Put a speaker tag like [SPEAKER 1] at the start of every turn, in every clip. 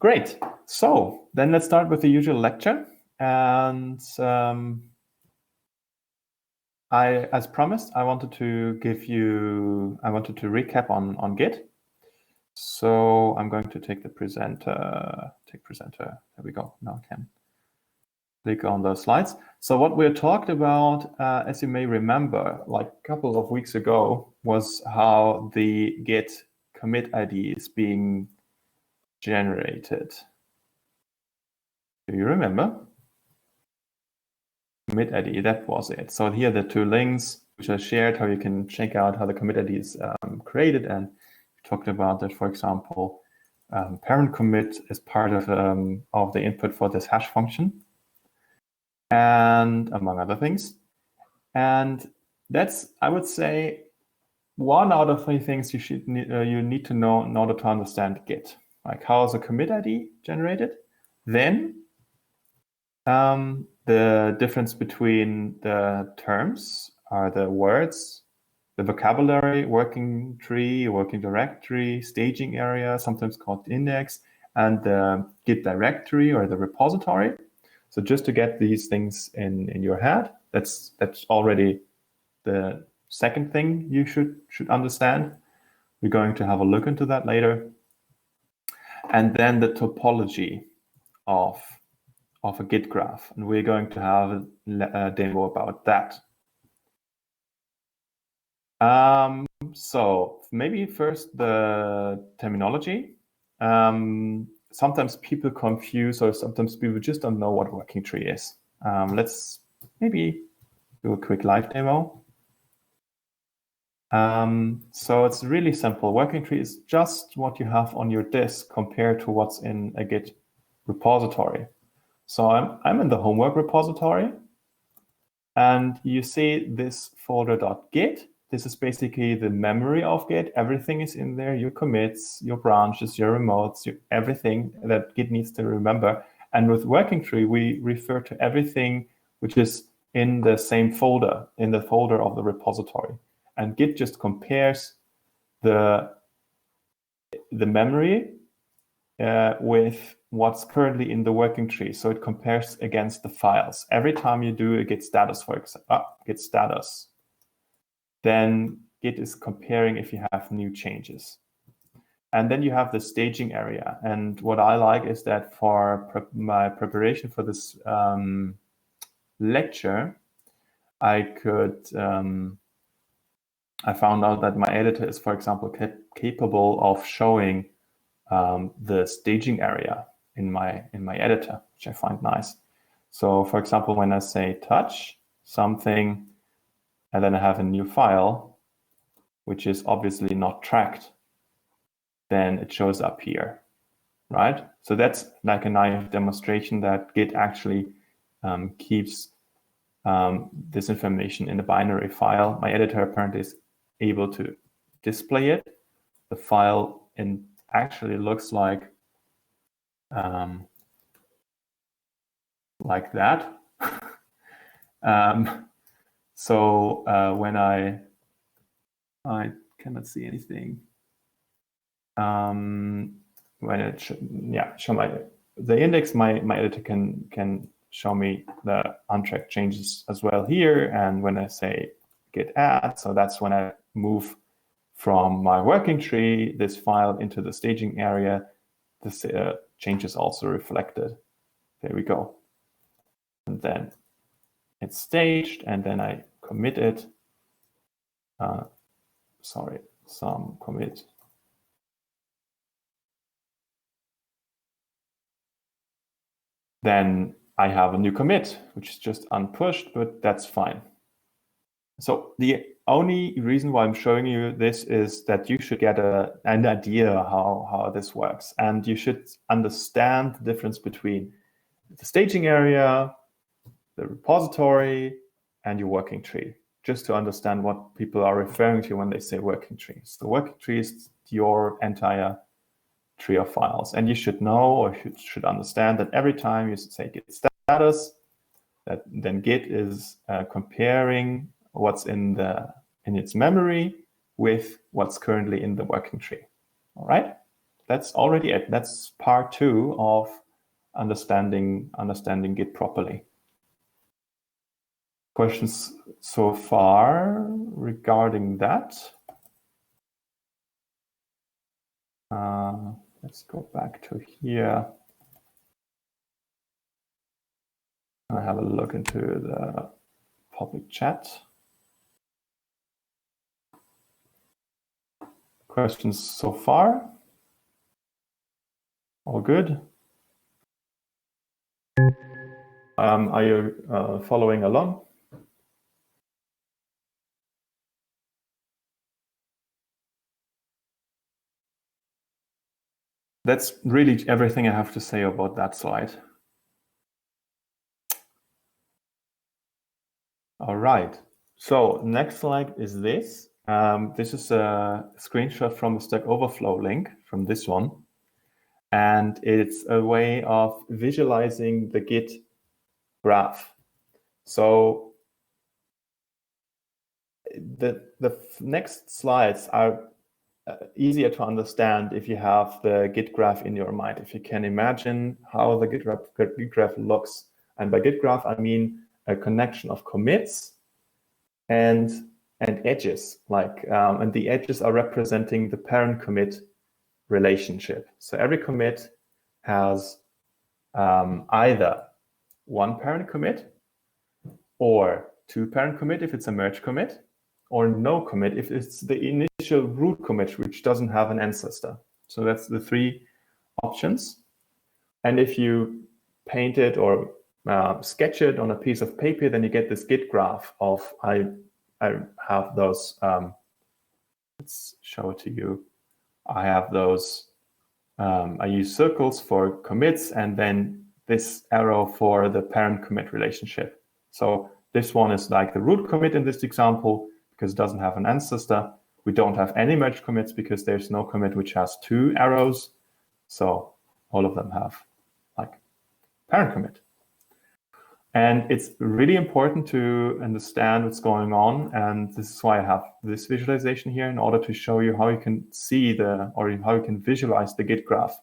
[SPEAKER 1] Great. So then let's start with the usual lecture. And as promised, I wanted to recap on Git. So I'm going to take the presenter, There we go. Now I can click on those slides. So what we talked about, as you may remember, like a couple of weeks ago, was how the Git commit ID is being generated. Do you remember? Commit ID, that was it. So here are the two links which are shared, how you can check out how the commit ID is created. And we talked about that, for example, parent commit is part of the input for this hash function, and among other things. And that's, I would say, one out of 3 things you need to know in order to understand Git. Like, how is a commit ID generated? Then the difference between the terms are the words, the vocabulary, working tree, working directory, staging area, sometimes called index, and the Git directory or the repository. So just to get these things in your head, that's already the second thing you should understand. We're going to have a look into that later. And then the topology of a Git graph, and we're going to have a demo about that. So maybe first the terminology. Sometimes people confuse, or sometimes people just don't know what working tree is. Let's maybe do a quick live demo. So it's really simple. Working tree is just what you have on your disk compared to what's in a Git repository. So I'm in the homework repository, and you see this folder.git. This is basically the memory of Git. Everything is in there, your commits, your branches, your remotes, everything that Git needs to remember. And with working tree, we refer to everything which is in the same folder, in the folder of the repository. And Git just compares the memory with what's currently in the working tree. So it compares against the files. Every time you do a git status, for example, git status, then Git is comparing if you have new changes. And then you have the staging area. And what I like is that for my preparation for this lecture, I found out that my editor is, for example, capable of showing the staging area in my editor, which I find nice. So for example, when I say touch something, and then I have a new file, which is obviously not tracked, then it shows up here, right? So that's like a nice demonstration that Git actually keeps this information in a binary file. My editor apparently is able to display it. The file actually looks like that. So when I cannot see anything. When it show the index, my editor can show me the untracked changes as well here. And when I say git add, so that's when I move from my working tree, this file, into the staging area. This change is also reflected. There we go. And then it's staged, and then I commit it. Some commit. Then I have a new commit, which is just unpushed, but that's fine. So the only reason why I'm showing you this is that you should get an idea how this works. And you should understand the difference between the staging area, the repository, and your working tree, just to understand what people are referring to when they say working tree. So the working tree is your entire tree of files. And you should know, or should understand, that every time you say git status, that then Git is comparing what's in its memory with what's currently in the working tree. All right. that's already it. That's part 2 of understanding Git properly. Questions so far regarding that? Let's go back to here. I have a look into the public chat. Questions so far? All good? Are you following along? That's really everything I have to say about that slide. All right. So next slide is this. This is a screenshot from the Stack Overflow link from this one. And it's a way of visualizing the Git graph. So the next slides are easier to understand if you have the Git graph in your mind, if you can imagine how the Git graph looks. And by Git graph, I mean a connection of commits and edges, and the edges are representing the parent commit relationship. So every commit has either one parent commit or two parent commit if it's a merge commit, or no commit if it's the initial root commit, which doesn't have an ancestor. So that's the 3 options. And if you paint it or sketch it on a piece of paper, then you get this Git graph of, I have those, let's show it to you. I have those, I use circles for commits and then this arrow for the parent commit relationship. So this one is like the root commit in this example because it doesn't have an ancestor. We don't have any merge commits because there's no commit which has 2 arrows. So all of them have like parent commit. And it's really important to understand what's going on. And this is why I have this visualization here in order to show you how you can see how you can visualize the Git graph.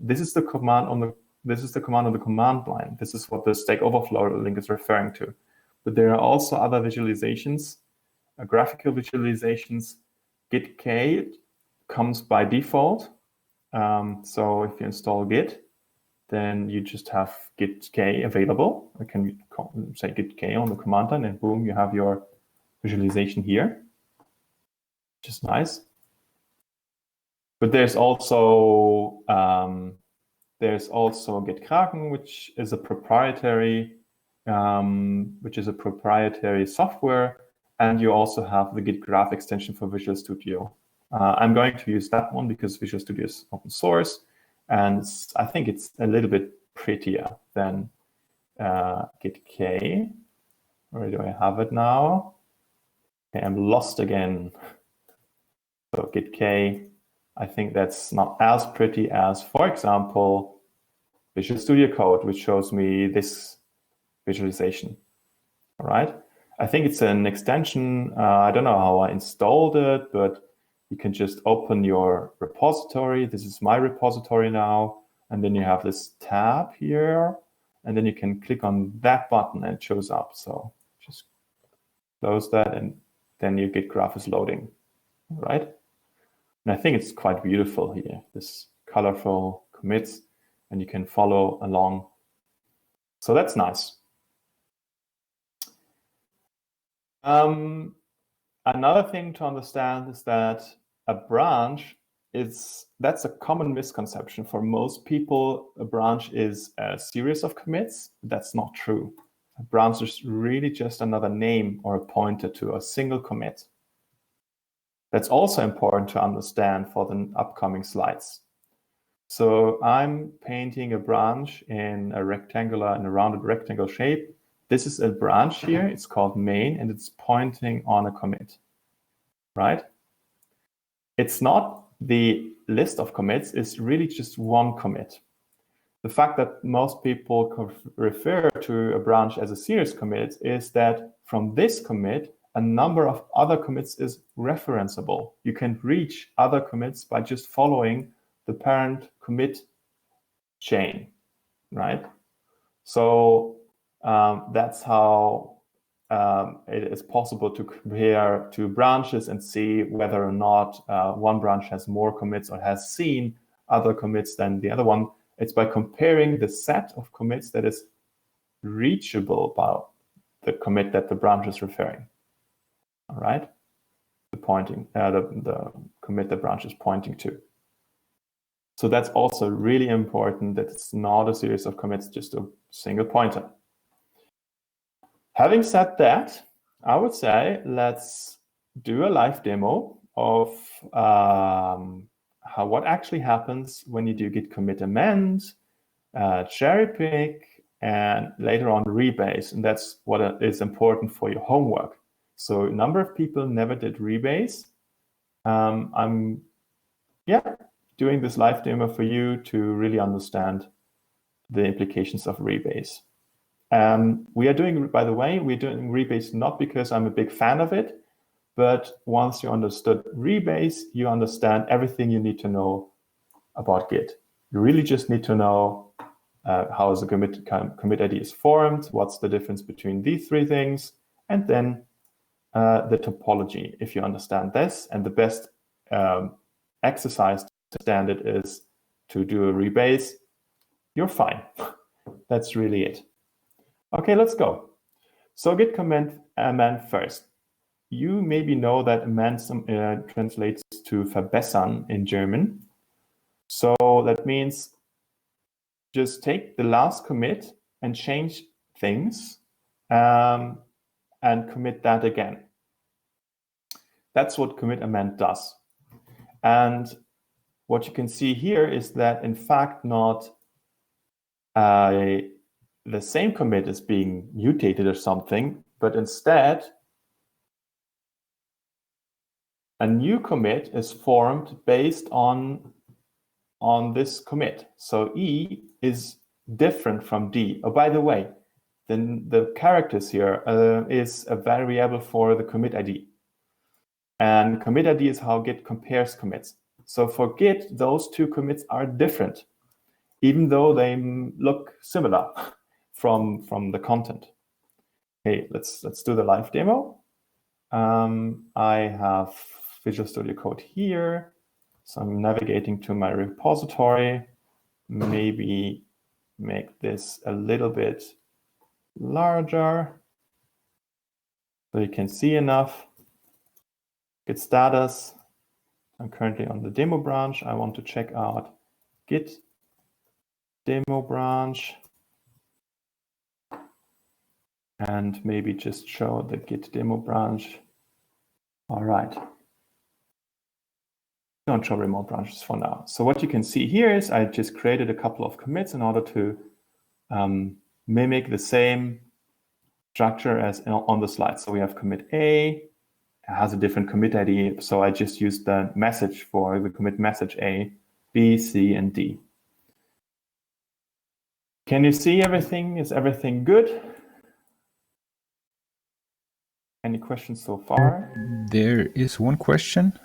[SPEAKER 1] This is the command on the command line. This is what the Stack Overflow link is referring to. But there are also other visualizations, graphical visualizations. Git K comes by default. So if you install Git, then you just have Git K available. I can say Git K on the command line, and boom, you have your visualization here, which is nice. But there's also Git Kraken, which is a proprietary software, and you also have the Git Graph extension for Visual Studio. I'm going to use that one because Visual Studio is open source, and I think it's a little bit prettier than Git K. Where do I have it now? Okay, I'm lost again. So Git K, I think that's not as pretty as, for example, Visual Studio Code, which shows me this visualization. All right. I think it's an extension. I don't know how I installed it, but you can just open your repository. This is my repository now. And then you have this tab here. And then you can click on that button and it shows up. So just close that and then your Git graph is loading. All right. And I think it's quite beautiful here, this colorful commits, and you can follow along. So that's nice. Another thing to understand is that a branch that's a common misconception for most people. A branch is a series of commits. That's not true. A branch is really just another name or a pointer to a single commit. That's also important to understand for the upcoming slides. So I'm painting a branch in a rounded rectangle shape. This is a branch here. It's called main, and it's pointing on a commit, right? It's not the list of commits. It's really just one commit. The fact that most people refer to a branch as a series commit is that from this commit, a number of other commits is referenceable. You can reach other commits by just following the parent commit chain, right? So that's how it is possible to compare two branches and see whether or not one branch has more commits or has seen other commits than the other one. It's by comparing the set of commits that is reachable by the commit that the branch is referring. All right, the commit the branch is pointing to. So that's also really important, that it's not a series of commits, just a single pointer. Having said that, I would say let's do a live demo of what actually happens when you do git commit amend, cherrypick, and later on rebase. And that's what is important for your homework. So a number of people never did rebase. I'm doing this live demo for you to really understand the implications of rebase. We're doing rebase not because I'm a big fan of it, but once you understood rebase, you understand everything you need to know about Git. You really just need to know how is a commit ID is formed, what's the difference between these three things, and then the topology. If you understand this, and the best exercise to understand it is to do a rebase, you're fine. That's really it. Okay, let's go. So git command amend first. You maybe know that amend translates to verbessern in German. So that means just take the last commit and change things and commit that again. That's what commit amend does. And what you can see here is that, in fact, not the same commit is being mutated or something, but instead a new commit is formed based on this commit. So E is different from D. Oh, by the way, then the characters here is a variable for the commit ID. And commit ID is how Git compares commits. So for Git, those two commits are different, even though they look similar from the content. Okay, let's do the live demo. I have Visual Studio Code here. So I'm navigating to my repository. Maybe make this a little bit larger so you can see enough. Git status. I'm currently on the demo branch. I want to check out Git demo branch and maybe just show the Git demo branch. All right. Don't show remote branches for now. So what you can see here is I just created a couple of commits in order to mimic the same structure as on the slide. So we have commit A, it has a different commit ID. So I just used the message for the commit message A, B, C, and D. Can you see everything? Is everything good? Any questions so far?
[SPEAKER 2] There is one question.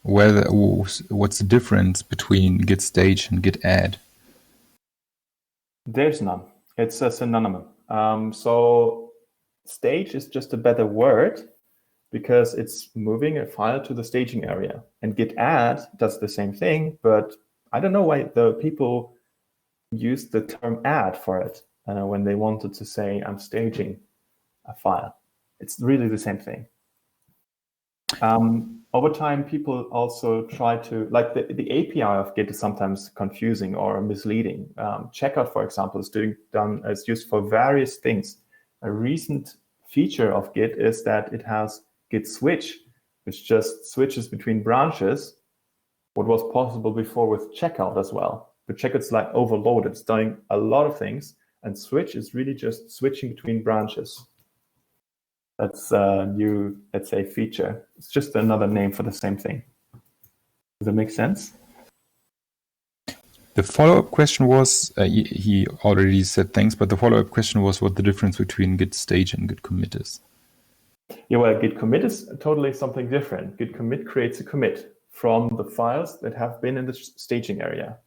[SPEAKER 2] What's the difference between git stage and git add?
[SPEAKER 1] There's none. It's a synonym. So stage is just a better word because it's moving a file to the staging area. And git add does the same thing, but I don't know why the people use the term add for it when they wanted to say I'm staging a file. It's really the same thing. Over time, people also try to, like the API of Git is sometimes confusing or misleading. Checkout, for example, is used for various things. A recent feature of Git is that it has Git switch, which just switches between branches, what was possible before with checkout as well. But checkout's like overloaded, it's doing a lot of things, and switch is really just switching between branches. That's a new, let's say, feature. It's just another name for the same thing. Does that make sense?
[SPEAKER 2] The follow-up question was, he already said thanks, but the follow-up question was what the difference between git stage and git commit is.
[SPEAKER 1] Yeah, well, git commit is totally something different. Git commit creates a commit from the files that have been in the staging area.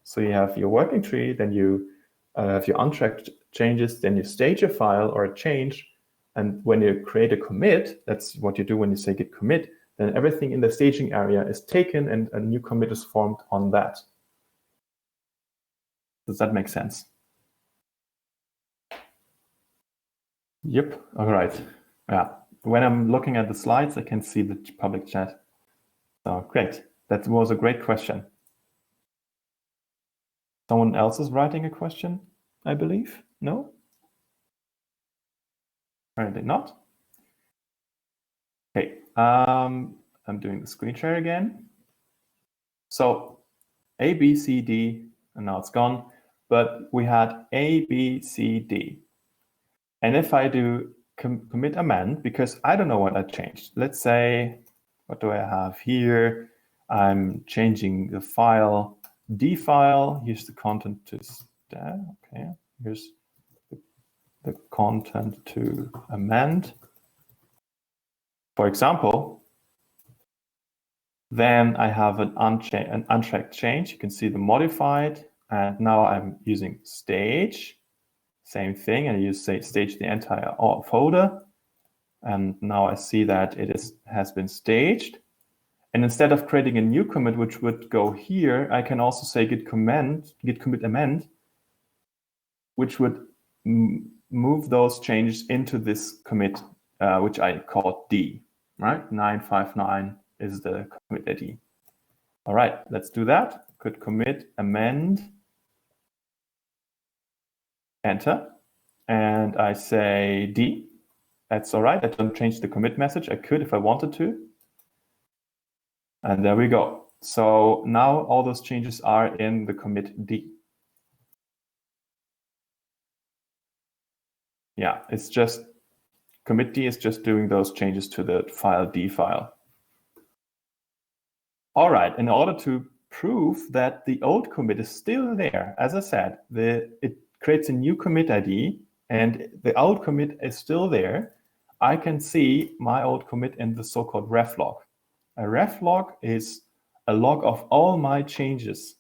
[SPEAKER 1] So you have your working tree, then you have your untracked changes, then you stage a file or a change. And when you create a commit, that's what you do when you say git commit, then everything in the staging area is taken and a new commit is formed on that. Does that make sense? Yep. All right. Yeah. When I'm looking at the slides, I can see the public chat. So great. That was a great question. Someone else is writing a question, I believe. No? Apparently not. Okay. I'm doing the screen share again. So A, B, C, D, and now it's gone. But we had A, B, C, D. And if I do commit amend, because I don't know what I changed. Let's say, what do I have here? I'm changing the file, D file. Here's the content to there. Okay, here's the content to amend. For example, then I have an untracked change. You can see the modified, and now I'm using stage. Same thing, and you say stage the entire folder. And now I see that it has been staged. And instead of creating a new commit, which would go here, I can also say git commit amend, which would move those changes into this commit, which I call D, right? 959 is the commit ID. All right, let's do that. Git commit amend, enter. And I say D. That's all right. I don't change the commit message. I could if I wanted to. And there we go. So now all those changes are in the commit D. Yeah, it's just commit D is just doing those changes to the file D file. All right, in order to prove that the old commit is still there, as I said, it creates a new commit ID and the old commit is still there. I can see my old commit in the so-called ref log. A ref log is a log of all my changes,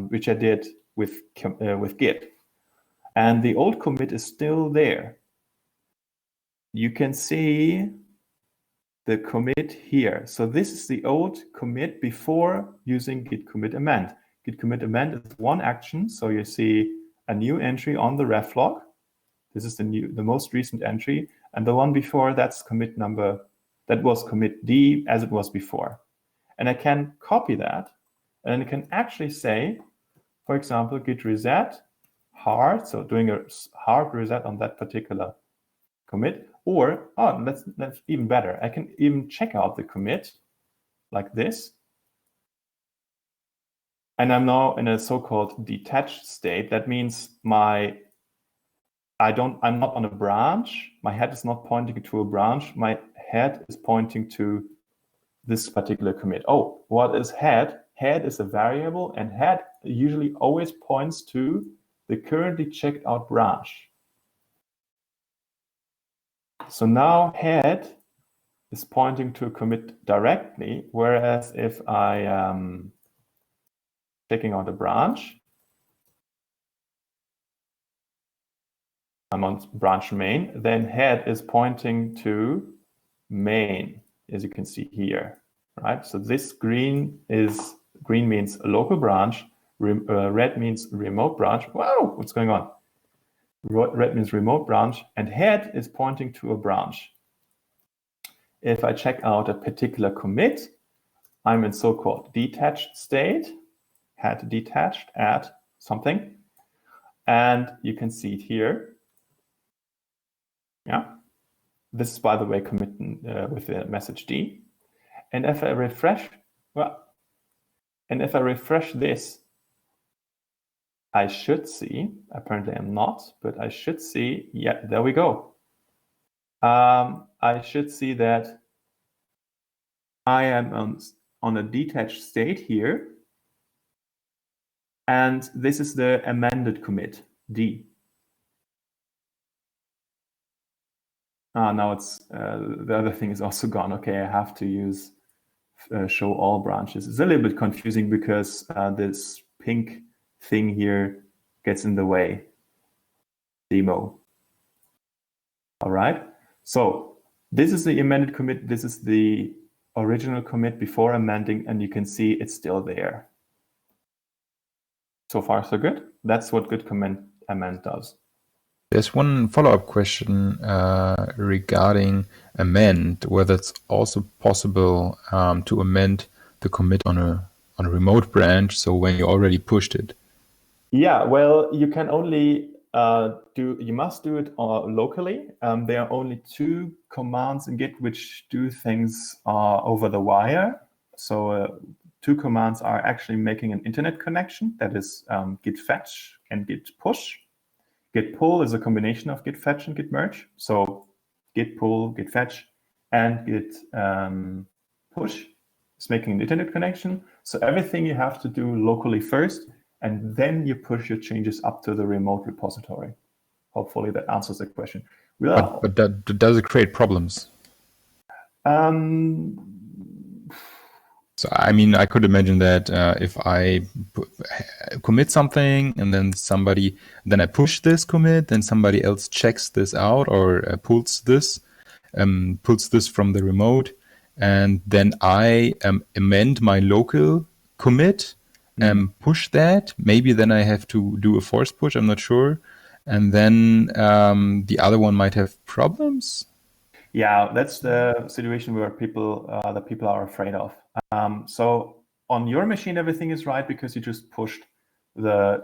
[SPEAKER 1] which I did with Git. And the old commit is still there. You can see the commit here. So this is the old commit before using git commit amend. Git commit amend is one action. So you see a new entry on the ref log. This is the most recent entry. And the one before, that's commit number, that was commit D as it was before. And I can copy that. And I can actually say, for example, git reset hard, so doing a hard reset on that particular commit, or that's even better. I can even check out the commit like this. And I'm now in a so-called detached state. That means I'm not on a branch. My head is not pointing to a branch. My head is pointing to this particular commit. Oh, what is head? Head is a variable, and head usually always points to the currently checked out branch. So now head is pointing to a commit directly, whereas if I am checking out a branch, I'm on branch main, then head is pointing to main, as you can see here, right? So this green means a local branch, red means remote branch. Wow, what's going on? Red means remote branch, and head is pointing to a branch. If I check out a particular commit, I'm in so-called detached state, head detached at something, and you can see it here. Yeah, this is, by the way, commit with the message D. And if I refresh, this, I should see, apparently I'm not, but I should see, yeah, there we go. I should see that I am on a detached state here. And this is the amended commit, D. Now it's the other thing is also gone. Okay, I have to use show all branches. It's a little bit confusing because this pink thing here gets in the way. Demo. All right. So this is the amended commit. This is the original commit before amending, and you can see it's still there. So far, so good. That's what git commit amend does.
[SPEAKER 2] There's one follow-up question regarding amend, whether it's also possible to amend the commit on a remote branch, so when you already pushed it.
[SPEAKER 1] Yeah, well, you can only you must do it locally. There are only 2 commands in Git which do things over the wire. So 2 commands are actually making an internet connection. That is git fetch and git push. Git pull is a combination of git fetch and git merge. So git pull, git fetch, and git push is making an internet connection. So everything you have to do locally first, and then you push your changes up to the remote repository. Hopefully that answers the question.
[SPEAKER 2] But does it create problems? So, I mean, I could imagine that if I commit something and then I push this commit, then somebody else checks this out or pulls this from the remote, and then I amend my local commit and push that. Maybe then I have to do a force push, I'm not sure. And then the other one might have problems.
[SPEAKER 1] Yeah, that's the situation where people are afraid of. So on your machine, everything is right because you just pushed the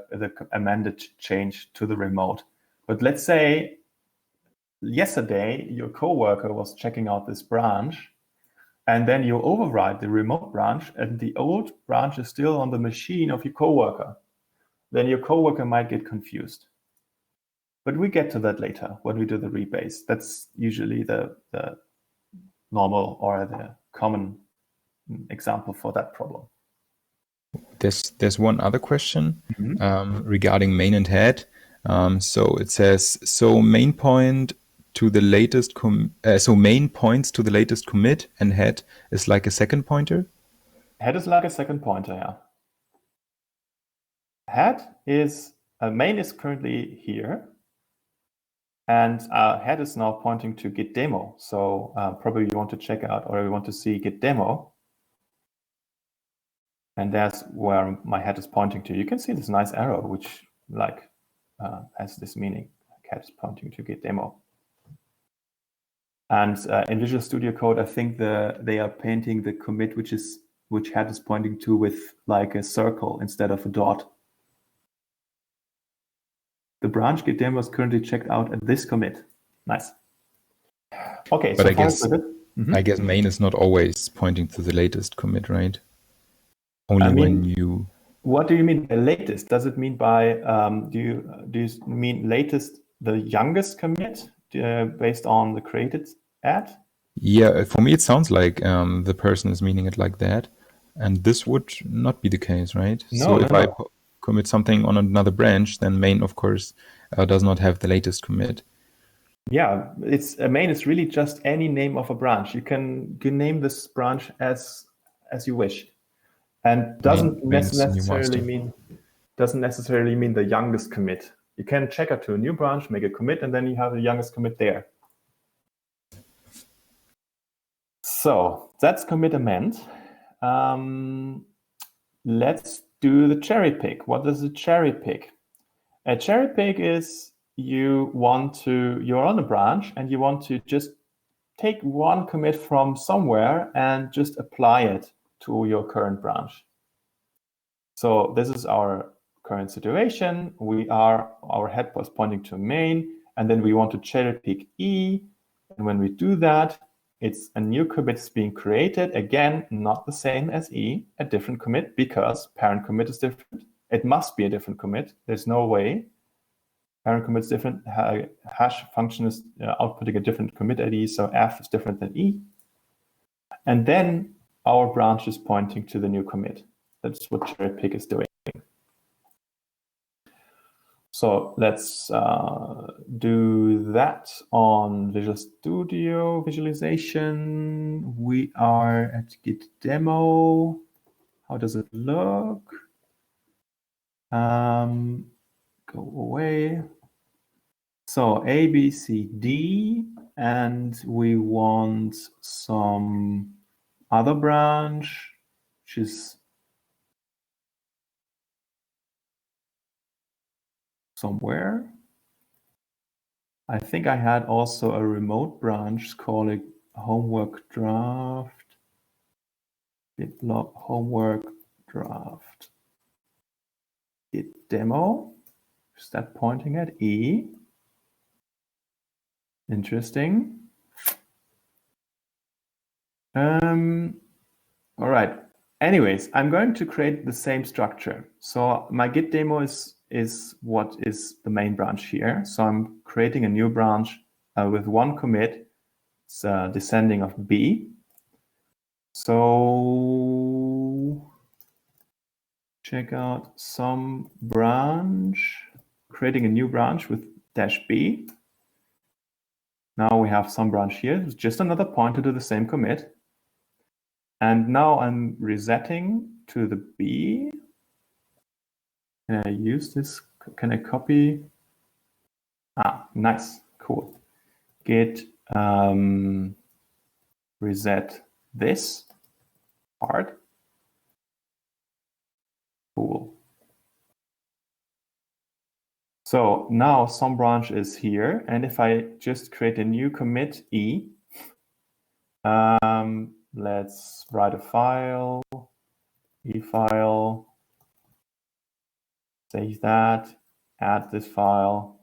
[SPEAKER 1] amended change to the remote. But let's say yesterday your coworker was checking out this branch, and then you override the remote branch, and the old branch is still on the machine of your coworker. Then your coworker might get confused. But we get to that later when we do the rebase. That's usually the normal or the common example for that problem.
[SPEAKER 2] There's one other question regarding main and head. So it says, so main point to the latest main points to the latest commit, and head is like a second pointer?
[SPEAKER 1] Head is like a second pointer, yeah. Head is main is currently here, and head is now pointing to git demo. So probably you want to check out or you want to see git demo. And that's where my head is pointing to. You can see this nice arrow, which has this meaning. Head is pointing to git demo. And in Visual Studio Code, I think they are painting the commit which head is pointing to with like a circle instead of a dot. The branch git demo is currently checked out at this commit. Nice. Okay,
[SPEAKER 2] but
[SPEAKER 1] so
[SPEAKER 2] I guess main is not always pointing to the latest commit, right? Only when you.
[SPEAKER 1] What do you mean by latest? Does it mean by do you mean latest the youngest commit based on the created ad?
[SPEAKER 2] Yeah, for me it sounds like the person is meaning it like that, and this would not be the case, right?
[SPEAKER 1] No,
[SPEAKER 2] so if I commit something on another branch, then main, of course, does not have the latest commit.
[SPEAKER 1] Yeah, main is really just any name of a branch. You can name this branch as you wish, and doesn't necessarily mean the youngest commit. You can check out to a new branch, make a commit, and then you have the youngest commit there. So that's commit amend. Let's do the cherry pick. What is a cherry pick? A cherry pick is you're on a branch and you want to just take one commit from somewhere and just apply it to your current branch. So this is our current situation. Our head was pointing to main, and then we want to cherry pick E. And when we do that, it's a new commit is being created. Again, not the same as E, a different commit because parent commit is different. It must be a different commit. There's no way. Parent commit is different. Hash function is outputting a different commit ID, so F is different than E. And then our branch is pointing to the new commit. That's what cherry pick is doing. So let's do that on Visual Studio visualization. We are at Git demo. How does it look? Go away. So A, B, C, D, and we want some other branch, which is somewhere. I think I had also a remote branch called homework draft. Git log homework draft. Git demo. Is that pointing at E? Interesting. All right. Anyways, I'm going to create the same structure. So my Git demo is what is the main branch here. So I'm creating a new branch with one commit. It's descending of B. So check out some branch, creating a new branch with -b. Now we have some branch here. It's just another pointer to the same commit. And now I'm resetting to the B. Can I use this? Can I copy? Ah, nice, cool. Git reset this part. Cool. So now some branch is here, and if I just create a new commit E, let's write a file, E file, save that, add this file,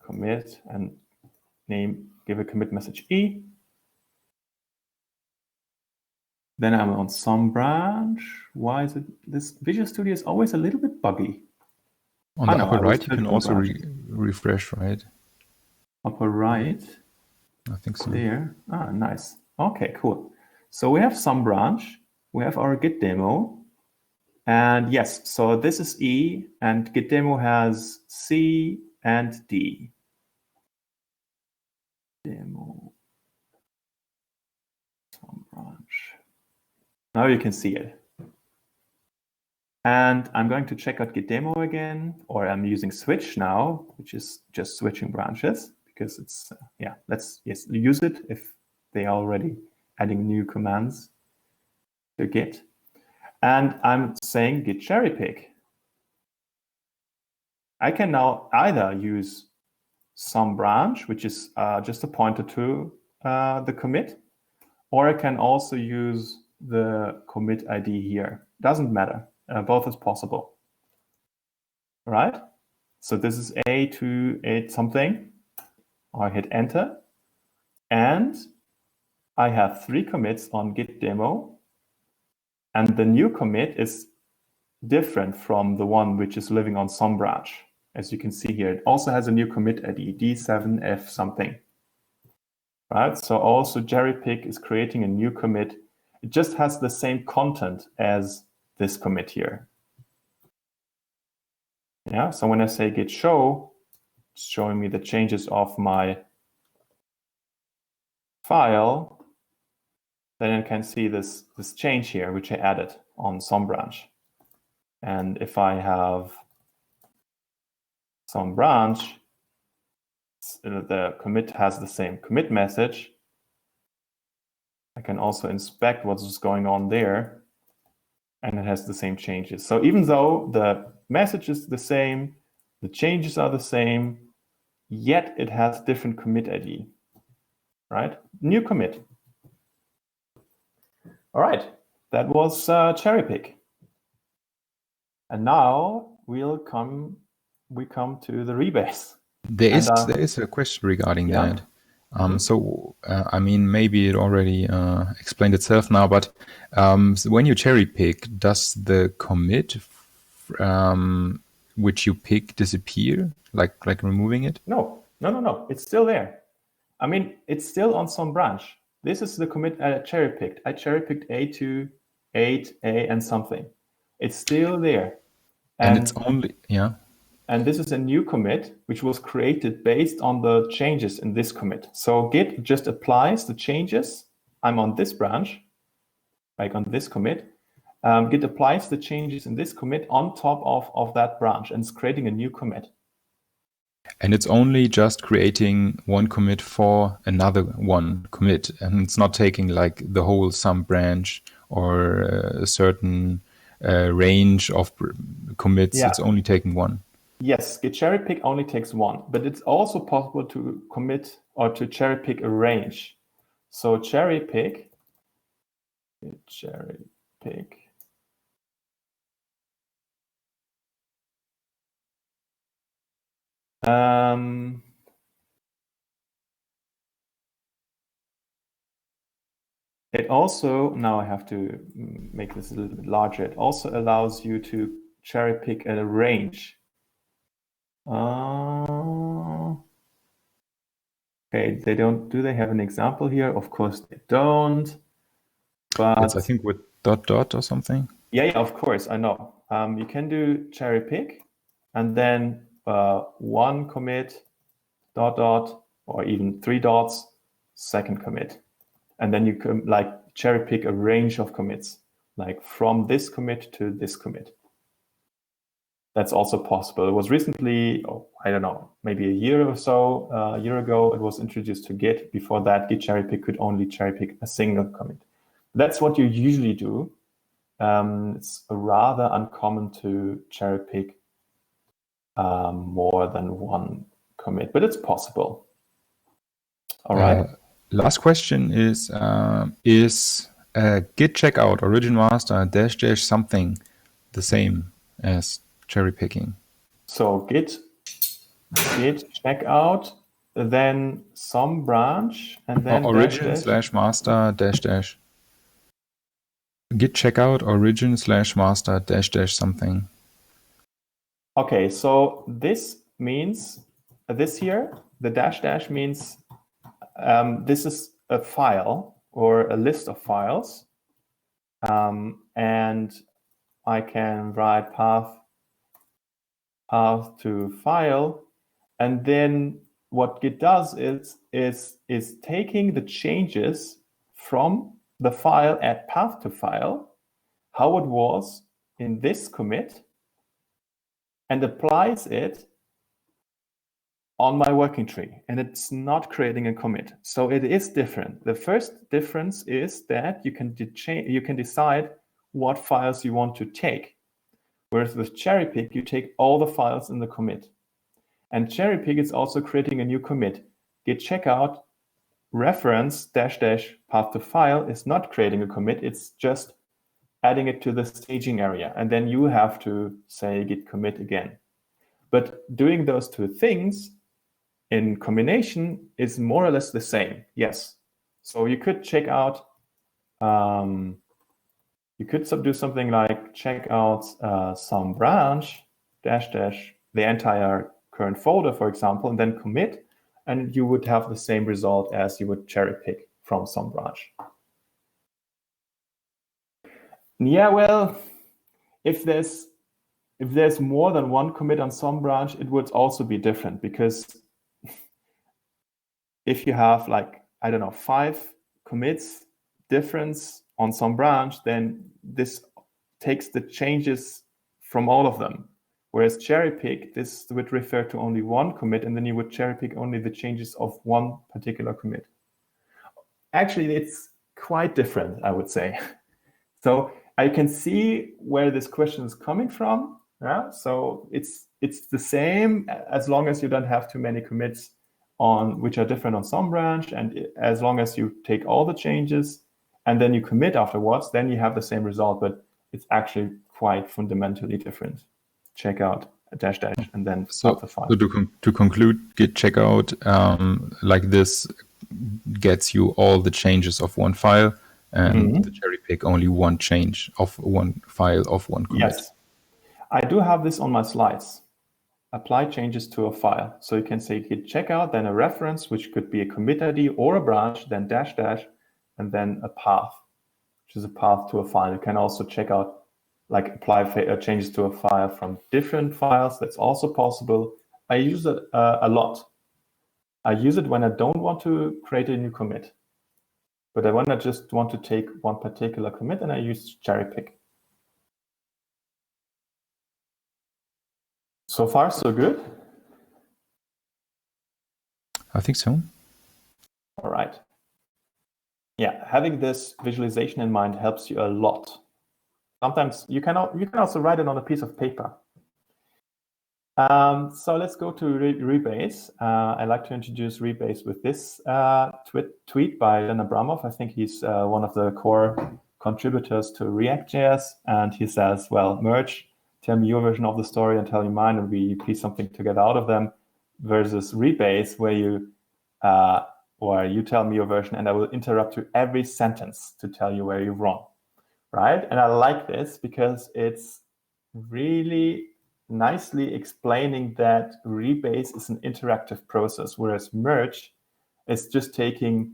[SPEAKER 1] commit, and give a commit message E. Then I'm on some branch. Why is it, this Visual Studio is always a little bit buggy.
[SPEAKER 2] On the upper right, you can also refresh, right?
[SPEAKER 1] Upper right?
[SPEAKER 2] I think so.
[SPEAKER 1] There. Ah, nice. Okay, cool. So we have some branch. We have our Git demo. And yes, so this is E, and Git demo has C and D. Demo. Some branch. Now you can see it. And I'm going to check out Git demo again, or I'm using switch now, which is just switching branches, because it's, let's use it if they are already adding new commands to Git. And I'm saying Git cherrypick. I can now either use some branch, which is just a pointer to the commit, or I can also use the commit ID here. Doesn't matter. Both is possible. All right? So this is A to 8 something. I hit enter. And I have 3 commits on Git demo. And the new commit is different from the one which is living on some branch. As you can see here, it also has a new commit ID, D7F something. Right? So also cherrypick is creating a new commit. It just has the same content as this commit here. Yeah, so when I say git show, it's showing me the changes of my file. Then I can see this change here, which I added on some branch. And if I have some branch, the commit has the same commit message. I can also inspect what's going on there, and it has the same changes. So even though the message is the same, the changes are the same, yet it has different commit ID, right? New commit. All right, that was cherrypick. And now we come to the rebase.
[SPEAKER 2] There is a question regarding that. So, I mean, maybe it already explained itself now, but so when you cherry pick, does the commit which you pick disappear, like removing it?
[SPEAKER 1] No. It's still there. I mean, it's still on some branch. This is the commit I cherry picked. I cherry picked A2, 8, A, and something. It's still there.
[SPEAKER 2] And it's only, yeah.
[SPEAKER 1] and this is a new commit, which was created based on the changes in this commit. So Git just applies the changes. I'm on this branch, like on this commit. Git applies the changes in this commit on top of that branch, and it's creating a new commit.
[SPEAKER 2] And it's only just creating one commit for another one commit, and it's not taking like the whole sum branch or a certain range of commits.
[SPEAKER 1] Yeah.
[SPEAKER 2] It's only taking one.
[SPEAKER 1] Yes, Git cherrypick only takes one, but it's also possible to commit or to cherrypick a range. So cherrypick, it also, now I have to make this a little bit larger. It also allows you to cherrypick a range. Okay, they don't. Do they have an example here? Of course they don't. But
[SPEAKER 2] it's, I think, with ... or something.
[SPEAKER 1] Yeah, of course, I know. You can do cherry pick, and then one commit, ... or even 3 dots, second commit, and then you can like cherry pick a range of commits, like from this commit to this commit. That's also possible. It was recently, I don't know, maybe a year or so, a year ago, it was introduced to Git. Before that, Git cherry pick could only cherry pick a single commit. That's what you usually do. It's rather uncommon to cherry pick more than one commit, but it's possible. All right.
[SPEAKER 2] Last question is git checkout origin master -- something the same as cherry picking?
[SPEAKER 1] So git checkout, then some branch, and then
[SPEAKER 2] origin / master -- git checkout origin / master -- something.
[SPEAKER 1] Okay, so this means this here, the -- means this is a file or a list of files, and I can write path to file, and then what Git does is taking the changes from the file at path to file, how it was in this commit, and applies it on my working tree, and it's not creating a commit. So it is different. The first difference is that you can decide what files you want to take. Whereas with cherrypick, you take all the files in the commit. And cherrypick is also creating a new commit. Git checkout reference -- path to file is not creating a commit. It's just adding it to the staging area. And then you have to say git commit again. But doing those two things in combination is more or less the same. Yes. So you could check out, you could do something like check out some branch -- the entire current folder, for example, and then commit, and you would have the same result as you would cherry pick from some branch. Yeah, well, if there's more than one commit on some branch, it would also be different, because if you have like, I don't know, 5 commits difference on some branch, then this takes the changes from all of them. Whereas cherry pick, this would refer to only one commit, and then you would cherry pick only the changes of one particular commit. Actually, it's quite different, I would say. So I can see where this question is coming from. Yeah? So it's the same as long as you don't have too many commits on which are different on some branch, and as long as you take all the changes and then you commit afterwards, then you have the same result, but it's actually quite fundamentally different. Check out -- and then
[SPEAKER 2] So
[SPEAKER 1] the file.
[SPEAKER 2] to conclude, git checkout like this gets you all the changes of one file, and the cherry pick only one change of one file of one commit.
[SPEAKER 1] Yes, I do have this on my slides. Apply changes to a file. So you can say git checkout, then a reference, which could be a commit ID or a branch, then -- and then a path, which is a path to a file. You can also check out like apply changes to a file from different files. That's also possible. I use it a lot. I use it when I don't want to create a new commit, but when I just want to take one particular commit, and I use cherrypick. So far, so good?
[SPEAKER 2] I think so.
[SPEAKER 1] All right. Yeah, having this visualization in mind helps you a lot. Sometimes you can also write it on a piece of paper. So let's go to rebase. I like to introduce rebase with this tweet by Dan Abramov. I think he's one of the core contributors to React.js, and he says, well, merge, tell me your version of the story and tell me mine, and we piece something together out of them, versus rebase, where you tell me your version and I will interrupt you every sentence to tell you where you're wrong, right? And I like this because it's really nicely explaining that rebase is an interactive process, whereas merge is just taking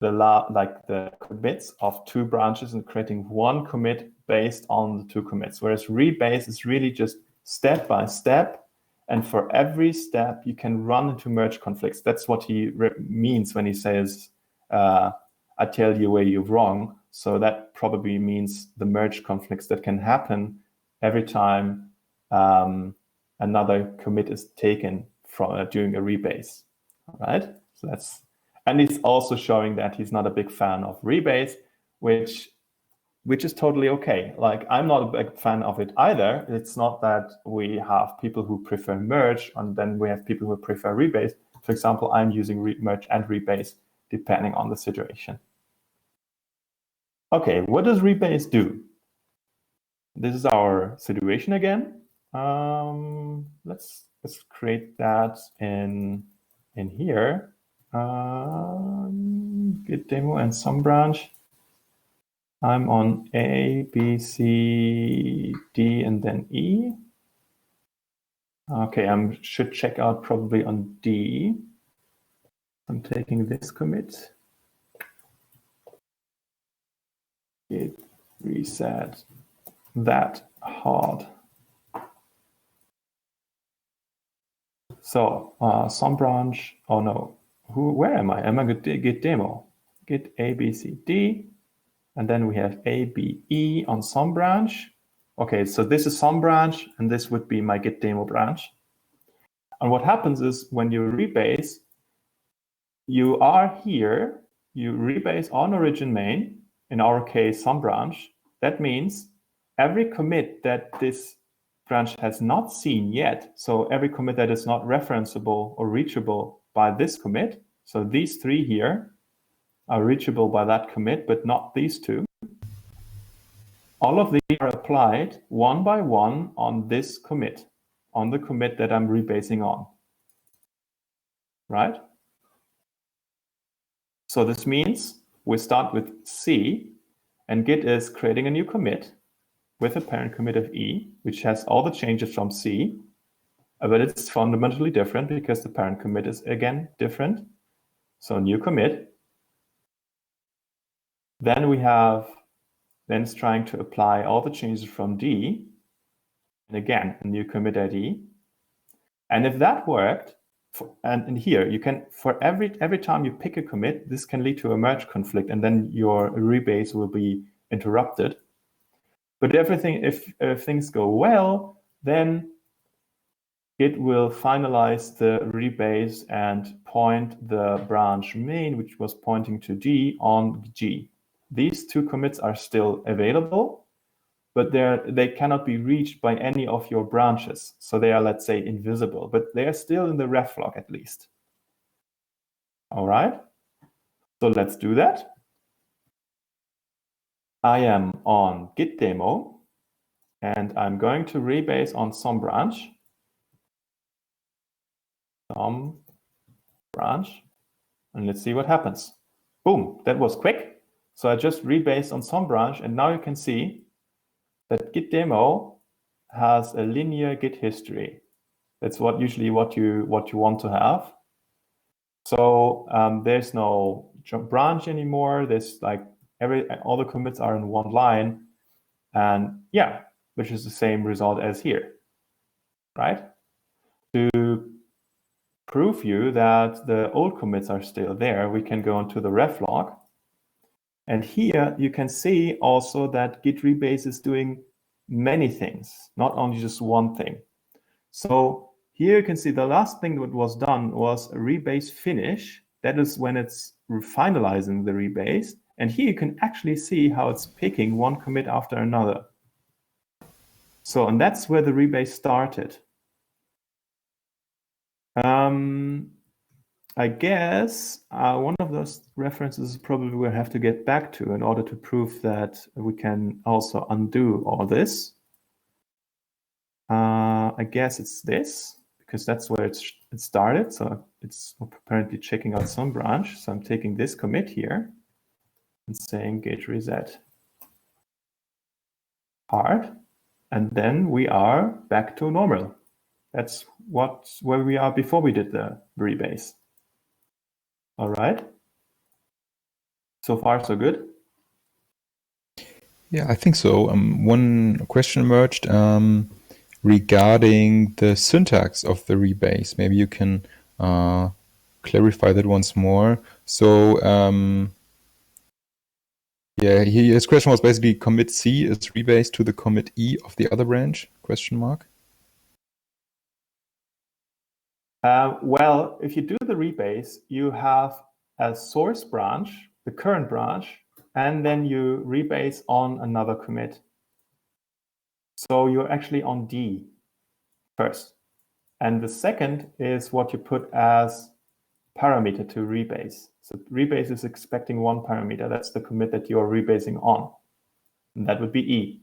[SPEAKER 1] the commits of two branches and creating one commit based on the two commits, whereas rebase is really just step by step, and for every step you can run into merge conflicts. That's what he means when he says I tell you where you're wrong. So that probably means the merge conflicts that can happen every time another commit is taken from during a rebase. All right, so that's, and he's also showing that he's not a big fan of rebase, which is totally okay. Like, I'm not a big fan of it either. It's not that we have people who prefer merge and then we have people who prefer rebase. For example, I'm using merge and rebase depending on the situation. Okay, what does rebase do? This is our situation again. Let's create that in here. Git demo and some branch. I'm on A, B, C, D, and then E. Okay, I should check out probably on D. I'm taking this commit. Git reset that hard. So some branch. Oh no, where am I? Am I git demo? Git A, B, C, D. And then we have A, B, E on some branch. Okay, so this is some branch, and this would be my git demo branch. And what happens is when you rebase, you are here, you rebase on origin main, in our case, some branch. That means every commit that this branch has not seen yet, so every commit that is not referenceable or reachable by this commit, so these three here are reachable by that commit, but not these two. All of these are applied one by one on this commit, on the commit that I'm rebasing on, right? So this means we start with C, and Git is creating a new commit with a parent commit of E, which has all the changes from C, but it's fundamentally different because the parent commit is, again, different. So new commit. Then it's trying to apply all the changes from D, and again, a new commit ID. And if that worked, and here you can, for every time you pick a commit, this can lead to a merge conflict, and then your rebase will be interrupted. But if things go well, then Git will finalize the rebase and point the branch main, which was pointing to D, on G. These two commits are still available, but they cannot be reached by any of your branches. So they are, let's say, invisible, but they are still in the ref log at least. All right, so let's do that. I am on Git demo, and I'm going to rebase on some branch. Some branch, and let's see what happens. Boom, that was quick. So I just rebased on some branch, and now you can see that Git demo has a linear Git history. That's usually what you want to have. So there's no branch anymore. There's like all the commits are in one line, And yeah, which is the same result as here, right? To prove you that the old commits are still there, we can go into the ref log. And here you can see also that git rebase is doing many things, not only just one thing. So here you can see the last thing that was done was a rebase finish. That is when it's finalizing the rebase. And here you can actually see how it's picking one commit after another. So, and that's where the rebase started. I guess one of those references probably we'll have to get back to in order to prove that we can also undo all this. I guess it's this, because that's where it started. So it's apparently checking out some branch. So I'm taking this commit here and saying git reset hard. And then we are back to normal. That's where we are before we did the rebase. All right. So far, so good.
[SPEAKER 2] Yeah, I think so. One question emerged regarding the syntax of the rebase. Maybe you can clarify that once more. So yeah, his question was basically commit C is rebase to the commit E of the other branch? Question mark.
[SPEAKER 1] Well, if you do the rebase, you have a source branch, the current branch, and then you rebase on another commit. So you're actually on D first. And the second is what you put as parameter to rebase. So rebase is expecting one parameter. That's the commit that you're rebasing on. And that would be E,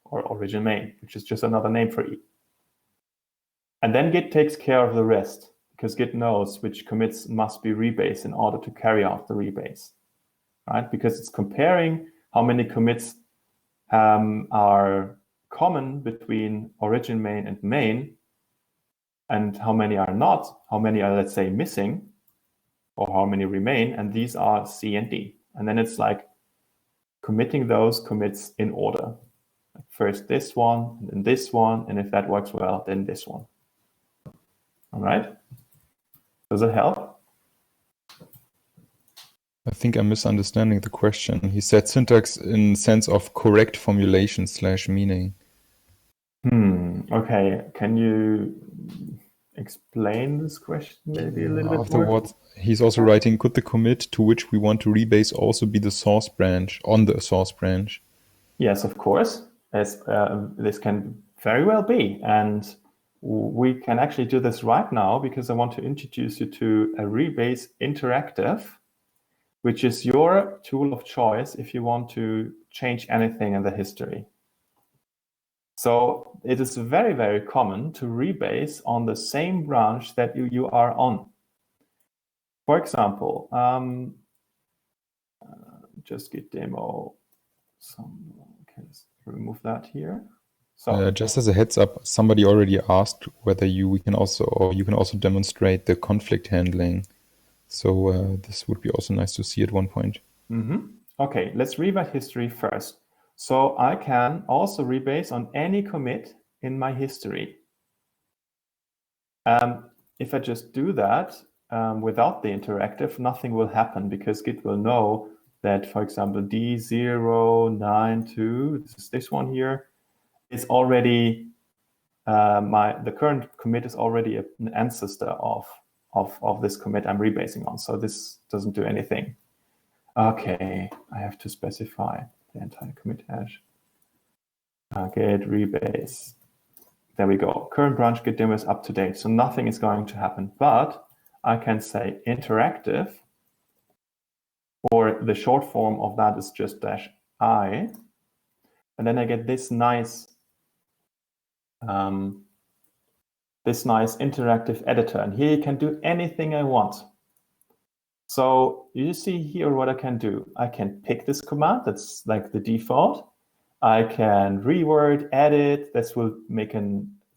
[SPEAKER 1] or origin main, which is just another name for E. And then Git takes care of the rest, because Git knows which commits must be rebased in order to carry out the rebase, right? Because it's comparing how many commits are common between origin main and main, and how many are not, how many are, let's say, missing, or how many remain, and these are C and D. And then it's like committing those commits in order. First this one, and then this one, and if that works well, then this one. All right? Does it help?
[SPEAKER 2] I think I'm misunderstanding the question. He said syntax in sense of correct formulation / meaning.
[SPEAKER 1] Okay. Can you explain this question maybe a little bit more?
[SPEAKER 2] Afterwards, he's also writing, could the commit to which we want to rebase also be the source branch, on the source branch?
[SPEAKER 1] Yes, of course. This can very well be. And we can actually do this right now, because I want to introduce you to a rebase interactive, which is your tool of choice if you want to change anything in the history. So it is very, very common to rebase on the same branch that you are on. For example, just git demo. Okay, let's remove that here. So
[SPEAKER 2] just as a heads up, somebody already asked whether you can also demonstrate the conflict handling. So this would be also nice to see at one point.
[SPEAKER 1] Okay, let's rewrite history first. So I can also rebase on any commit in my history. If I just do that without the interactive, nothing will happen, because Git will know that, for example, D092, this is this one here, is already the current commit is already an ancestor of this commit I'm rebasing on. So this doesn't do anything. Okay, I have to specify the entire commit hash. Git rebase. There we go. Current branch git demo is up to date, so nothing is going to happen. But I can say interactive, or the short form of that is just -I, and then I get this nice interactive editor, and here you can do anything I want. So you see here what I can do. I can pick this command, that's like the default. I can reword, edit. This will make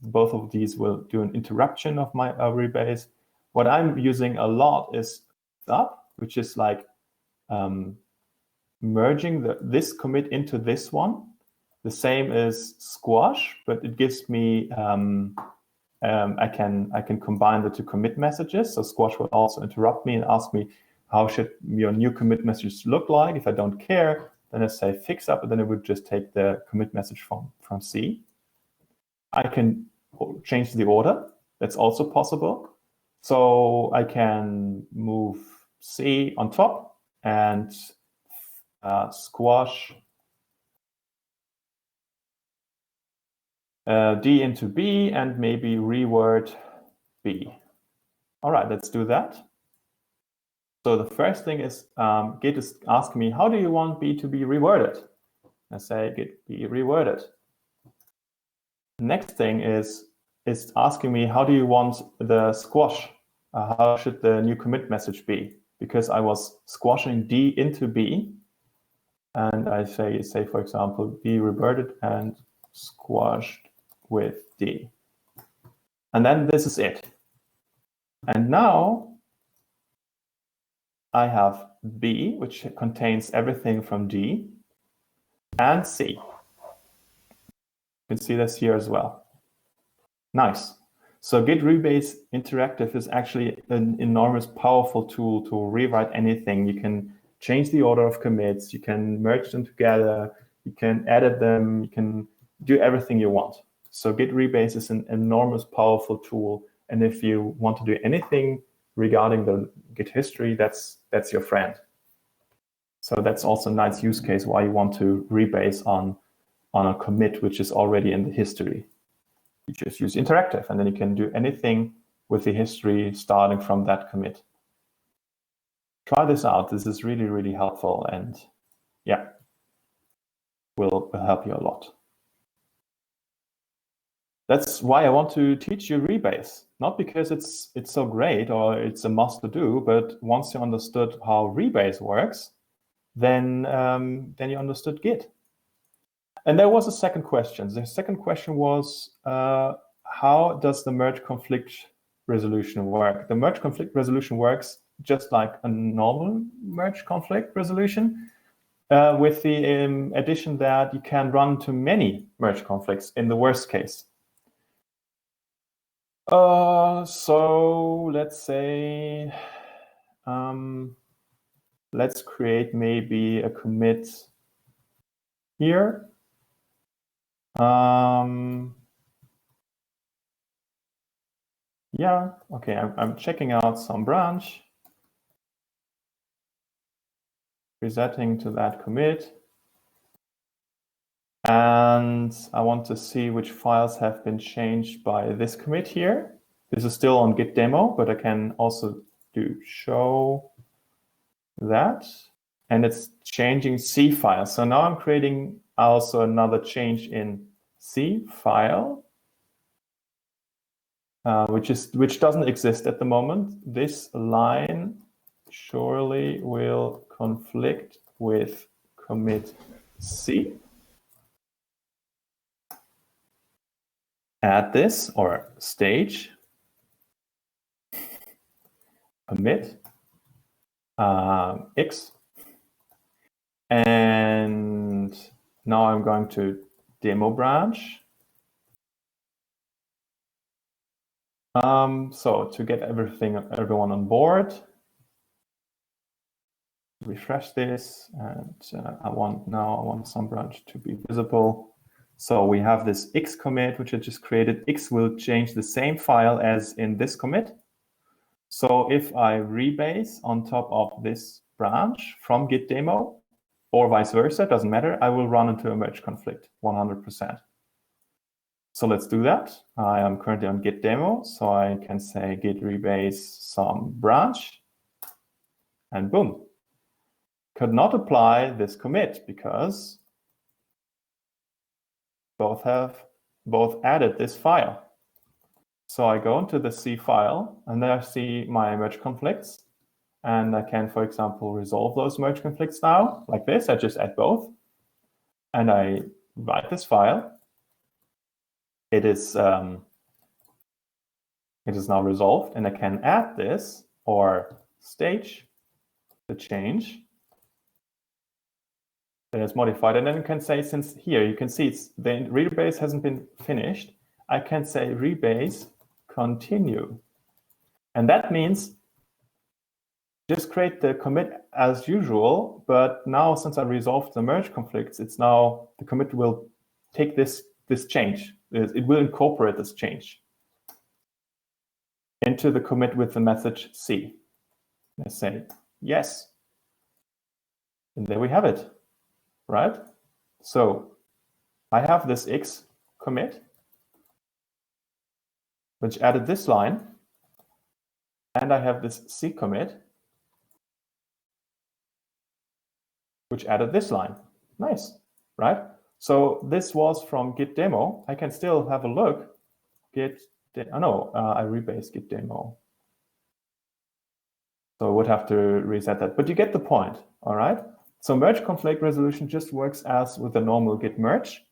[SPEAKER 1] both of these will do an interruption of my rebase. What I'm using a lot is up, which is like merging this commit into this one. The same is squash, but it gives me I can combine the two commit messages. So squash will also interrupt me and ask me how should your new commit message look like. If I don't care, then I say fix up, and then it would just take the commit message from C. I can change the order. That's also possible. So I can move C on top and squash D into B and maybe reword B. All right, let's do that. So the first thing is Git is asking me, how do you want B to be reworded? I say Git be reworded. Next thing is it's asking me, how do you want the squash? How should the new commit message be? Because I was squashing D into B, and I say for example, be reverted and squashed with D. And then this is it. And now I have B, which contains everything from D, and C. You can see this here as well. Nice. So Git rebase interactive is actually an enormous powerful tool to rewrite anything. You can change the order of commits, you can merge them together, you can edit them, you can do everything you want. So Git rebase is an enormous powerful tool. And if you want to do anything regarding the Git history, that's your friend. So that's also a nice use case why you want to rebase on a commit which is already in the history. You just use interactive, and then you can do anything with the history starting from that commit. Try this out. This is really, really helpful, and yeah, will help you a lot. That's why I want to teach you rebase, not because it's so great or it's a must to do, but once you understood how rebase works, then you understood Git. And there was a second question. The second question was, how does the merge conflict resolution work? The merge conflict resolution works just like a normal merge conflict resolution, with the addition that you can run to many merge conflicts in the worst case. So let's say, let's create maybe a commit here. Yeah, okay, I'm checking out some branch, resetting to that commit. And I want to see which files have been changed by this commit here. This is still on Git demo, but I can also do show that. And it's changing C file. So now I'm creating also another change in C file, which doesn't exist at the moment. This line surely will conflict with commit C. Add this or stage commit X. And now I'm going to demo branch. So to get everyone on board, refresh this, and I want some branch to be visible. So we have this X commit, which I just created. X will change the same file as in this commit. So if I rebase on top of this branch from Git demo, or vice versa, doesn't matter, I will run into a merge conflict 100%. So let's do that. I am currently on Git demo, so I can say git rebase some branch, and boom. Could not apply this commit because both added this file. So I go into the C file, and there I see my merge conflicts. And I can, for example, resolve those merge conflicts now, like this. I just add both. And I write this file. It is now resolved, and I can add this or stage the change. then it's modified. And then you can say, since here you can see the rebase hasn't been finished, I can say rebase continue. And that means just create the commit as usual, but now since I resolved the merge conflicts, it's now the commit will take this change. It will incorporate this change into the commit with the message C. I say yes. And there we have it, right? So I have this X commit, which added this line, and I have this C commit, which added this line. Nice, right? So this was from git demo. I can still have a look. I rebase git demo. So I would have to reset that, but you get the point, all right? So merge conflict resolution just works as with a normal git merge,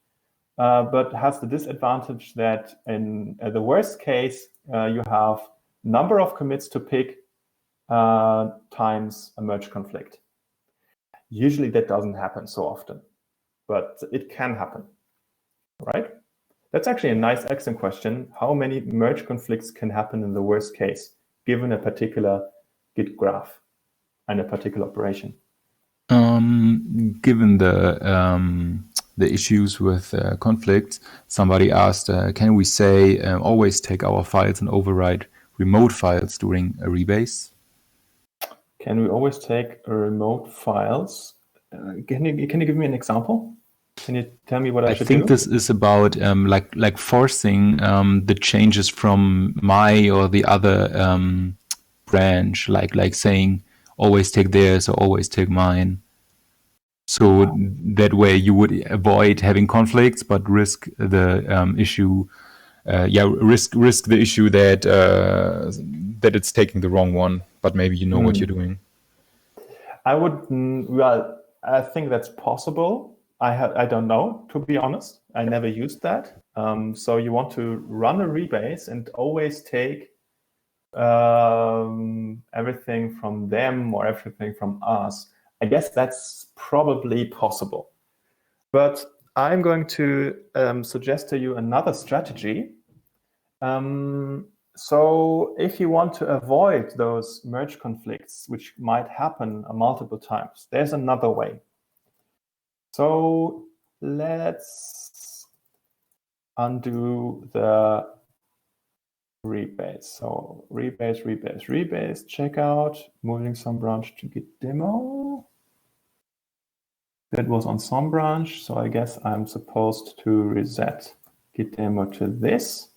[SPEAKER 1] but has the disadvantage that in the worst case, you have number of commits to pick times a merge conflict. Usually that doesn't happen so often, but it can happen, right? That's actually a nice excellent question. How many merge conflicts can happen in the worst case, given a particular Git graph and a particular operation?
[SPEAKER 2] Given the issues with conflicts, somebody asked, can we say always take our files and overwrite remote files during a rebase?
[SPEAKER 1] Can we always take remote files? Can you give me an example? Can you tell me what I should do?
[SPEAKER 2] I think this is about like forcing the changes from my or the other branch, like saying always take theirs or always take mine. So that way you would avoid having conflicts, but risk the issue. Risk the issue that that it's taking the wrong one, but maybe you know what you're doing.
[SPEAKER 1] I think that's possible. I don't know, to be honest. I never used that. So you want to run a rebase and always take everything from them or everything from us. I guess that's probably possible. But I'm going to suggest to you another strategy. So if you want to avoid those merge conflicts, which might happen multiple times, there's another way. So let's undo the rebase. So rebase, checkout, moving some branch to git demo. That was on some branch, so I guess I'm supposed to reset git demo to this.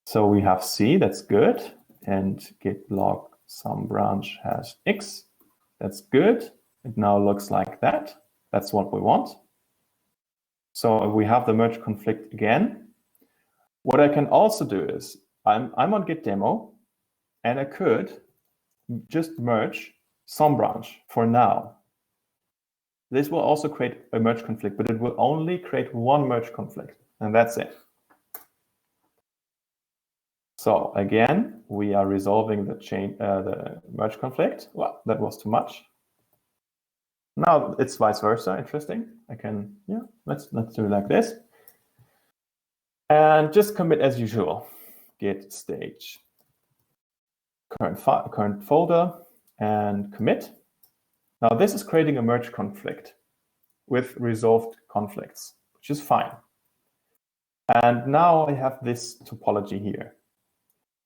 [SPEAKER 1] So we have C, that's good, and git log some branch has X, that's good. It now looks like that. That's what we want. So we have the merge conflict again. What I can also do is I'm on git demo, and I could just merge some branch for now. This will also create a merge conflict, but it will only create one merge conflict, and that's it. So again, we are resolving the merge conflict. Well, that was too much. Now it's vice versa. Interesting. I can, let's do it like this. And just commit as usual. Git stage current folder and commit. Now this is creating a merge conflict with resolved conflicts, which is fine. And now I have this topology here.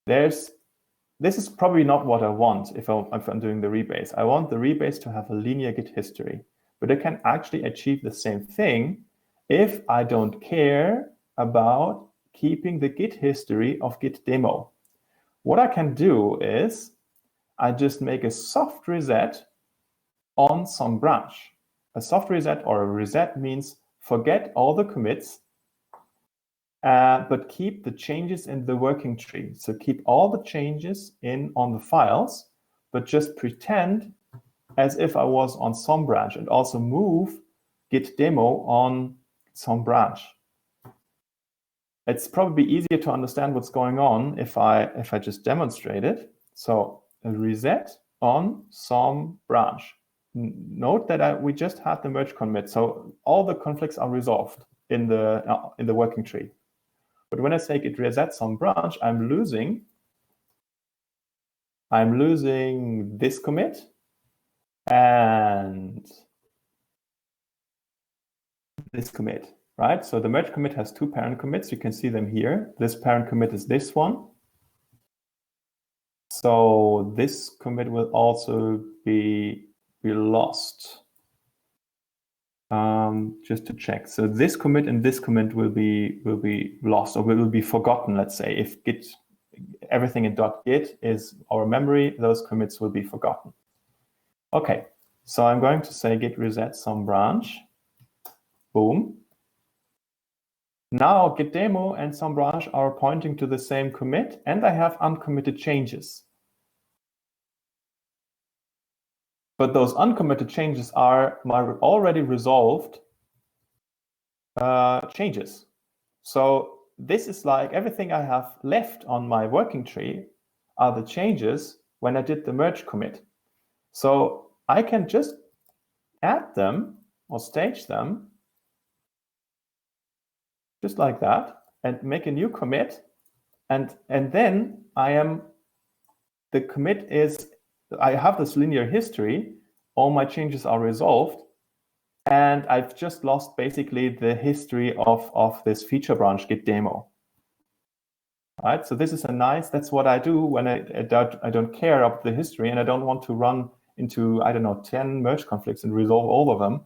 [SPEAKER 1] This is probably not what I want if I'm doing the rebase. I want the rebase to have a linear git history, but I can actually achieve the same thing if I don't care about keeping the git history of git demo. What I can do is I just make a soft reset on some branch. A soft reset or a reset means forget all the commits, but keep the changes in the working tree. So keep all the changes on the files, but just pretend as if I was on some branch, and also move git demo on some branch. It's probably easier to understand what's going on if I just demonstrate it. So a reset on some branch. note that we just had the merge commit, so all the conflicts are resolved in the working tree. But when I say git reset some branch, I'm losing this commit and this commit, right? So the merge commit has two parent commits. You can see them here. This parent commit is this one. So this commit will also be lost. Just to check. So this commit and this commit will be lost, or will be forgotten. Let's say if git everything in .git is our memory, those commits will be forgotten. Okay, so I'm going to say git reset some branch. Boom. Now git demo and some branch are pointing to the same commit, and I have uncommitted changes. But those uncommitted changes are my already resolved changes. So this is like everything I have left on my working tree are the changes when I did the merge commit. So I can just add them or stage them just like that and make a new commit. And then the commit is, I have this linear history, all my changes are resolved, and I've just lost basically the history of this feature branch git demo. Right, so this is that's what I do when I don't care about the history and I don't want to run into, I don't know, 10 merge conflicts and resolve all of them.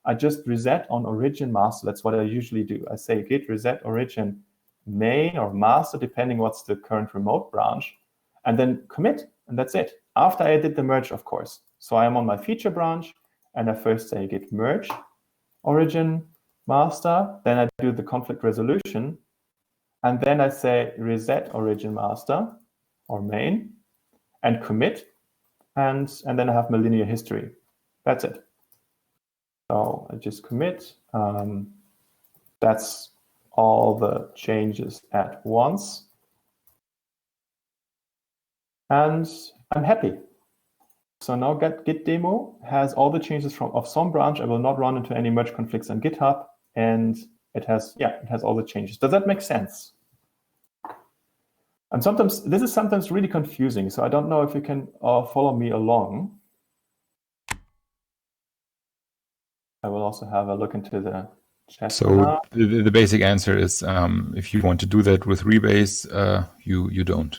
[SPEAKER 1] I just reset on origin master. That's what I usually do. I say git reset origin main or master, depending what's the current remote branch, and then commit, and that's it. After I did the merge, of course. So I am on my feature branch, and I first say git merge origin master, then I do the conflict resolution, and then I say reset origin master or main and commit, and then I have my linear history. That's it. So I just commit. That's all the changes at once. And I'm happy. So now git demo has all the changes of some branch. I will not run into any merge conflicts on GitHub, and it has all the changes. Does that make sense? And this is sometimes really confusing. So I don't know if you can follow me along. I will also have a look into the chat.
[SPEAKER 2] So the basic answer is if you want to do that with rebase, you don't.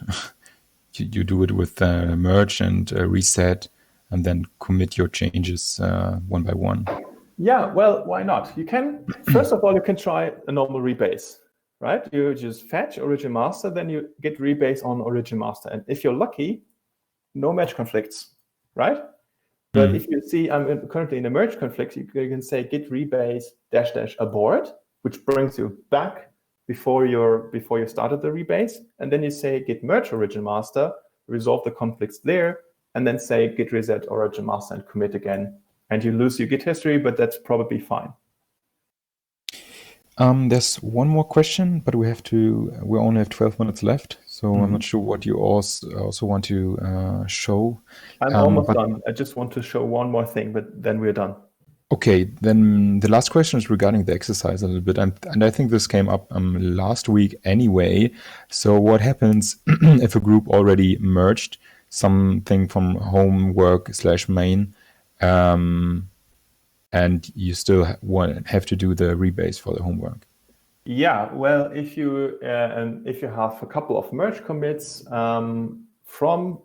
[SPEAKER 2] You do it with merge and reset, and then commit your changes one by one.
[SPEAKER 1] Yeah, well, why not? You can, first of all, you can try a normal rebase, right? You just fetch origin master, then you get rebase on origin master. And if you're lucky, no merge conflicts, right? But if you see I'm currently in a merge conflict, you can say git rebase -- abort, which brings you back before you started the rebase, and then you say git merge origin master, resolve the conflicts there, and then say git reset origin master and commit again, and you lose your git history, but that's probably fine.
[SPEAKER 2] There's one more question, but we only have 12 minutes left, so I'm not sure what you also want to show.
[SPEAKER 1] I'm almost done. I just want to show one more thing, but then we're done.
[SPEAKER 2] Okay, then the last question is regarding the exercise a little bit, and I think this came up last week anyway. So what happens if a group already merged something from homework/main, and you still have to do the rebase for the homework?
[SPEAKER 1] Yeah, well, if you have a couple of merge commits from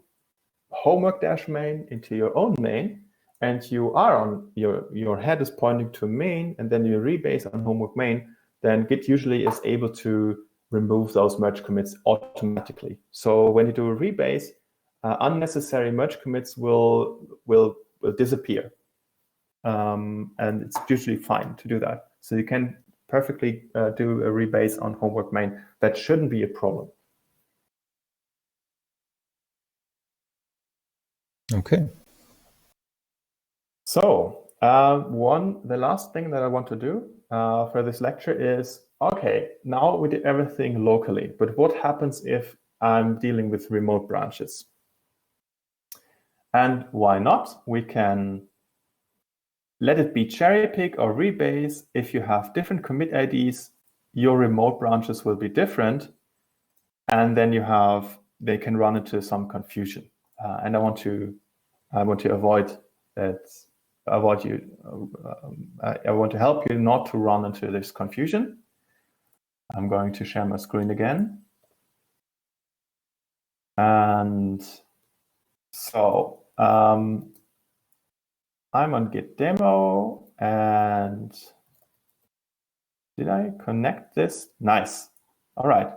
[SPEAKER 1] homework-main into your own main, and you are on your head is pointing to main, and then you rebase on homework main, then Git usually is able to remove those merge commits automatically. So when you do a rebase, unnecessary merge commits will disappear, and it's usually fine to do that. So you can perfectly do a rebase on homework main. That shouldn't be a problem.
[SPEAKER 2] Okay.
[SPEAKER 1] So the last thing that I want to do for this lecture is, okay, now we did everything locally, but what happens if I'm dealing with remote branches? And why not? We can let it be cherrypick or rebase. If you have different commit IDs, your remote branches will be different. And then they can run into some confusion. And I want to avoid that. I want to help you not to run into this confusion. I'm going to share my screen again. And so I'm on Git demo, and did I connect this? Nice. All right.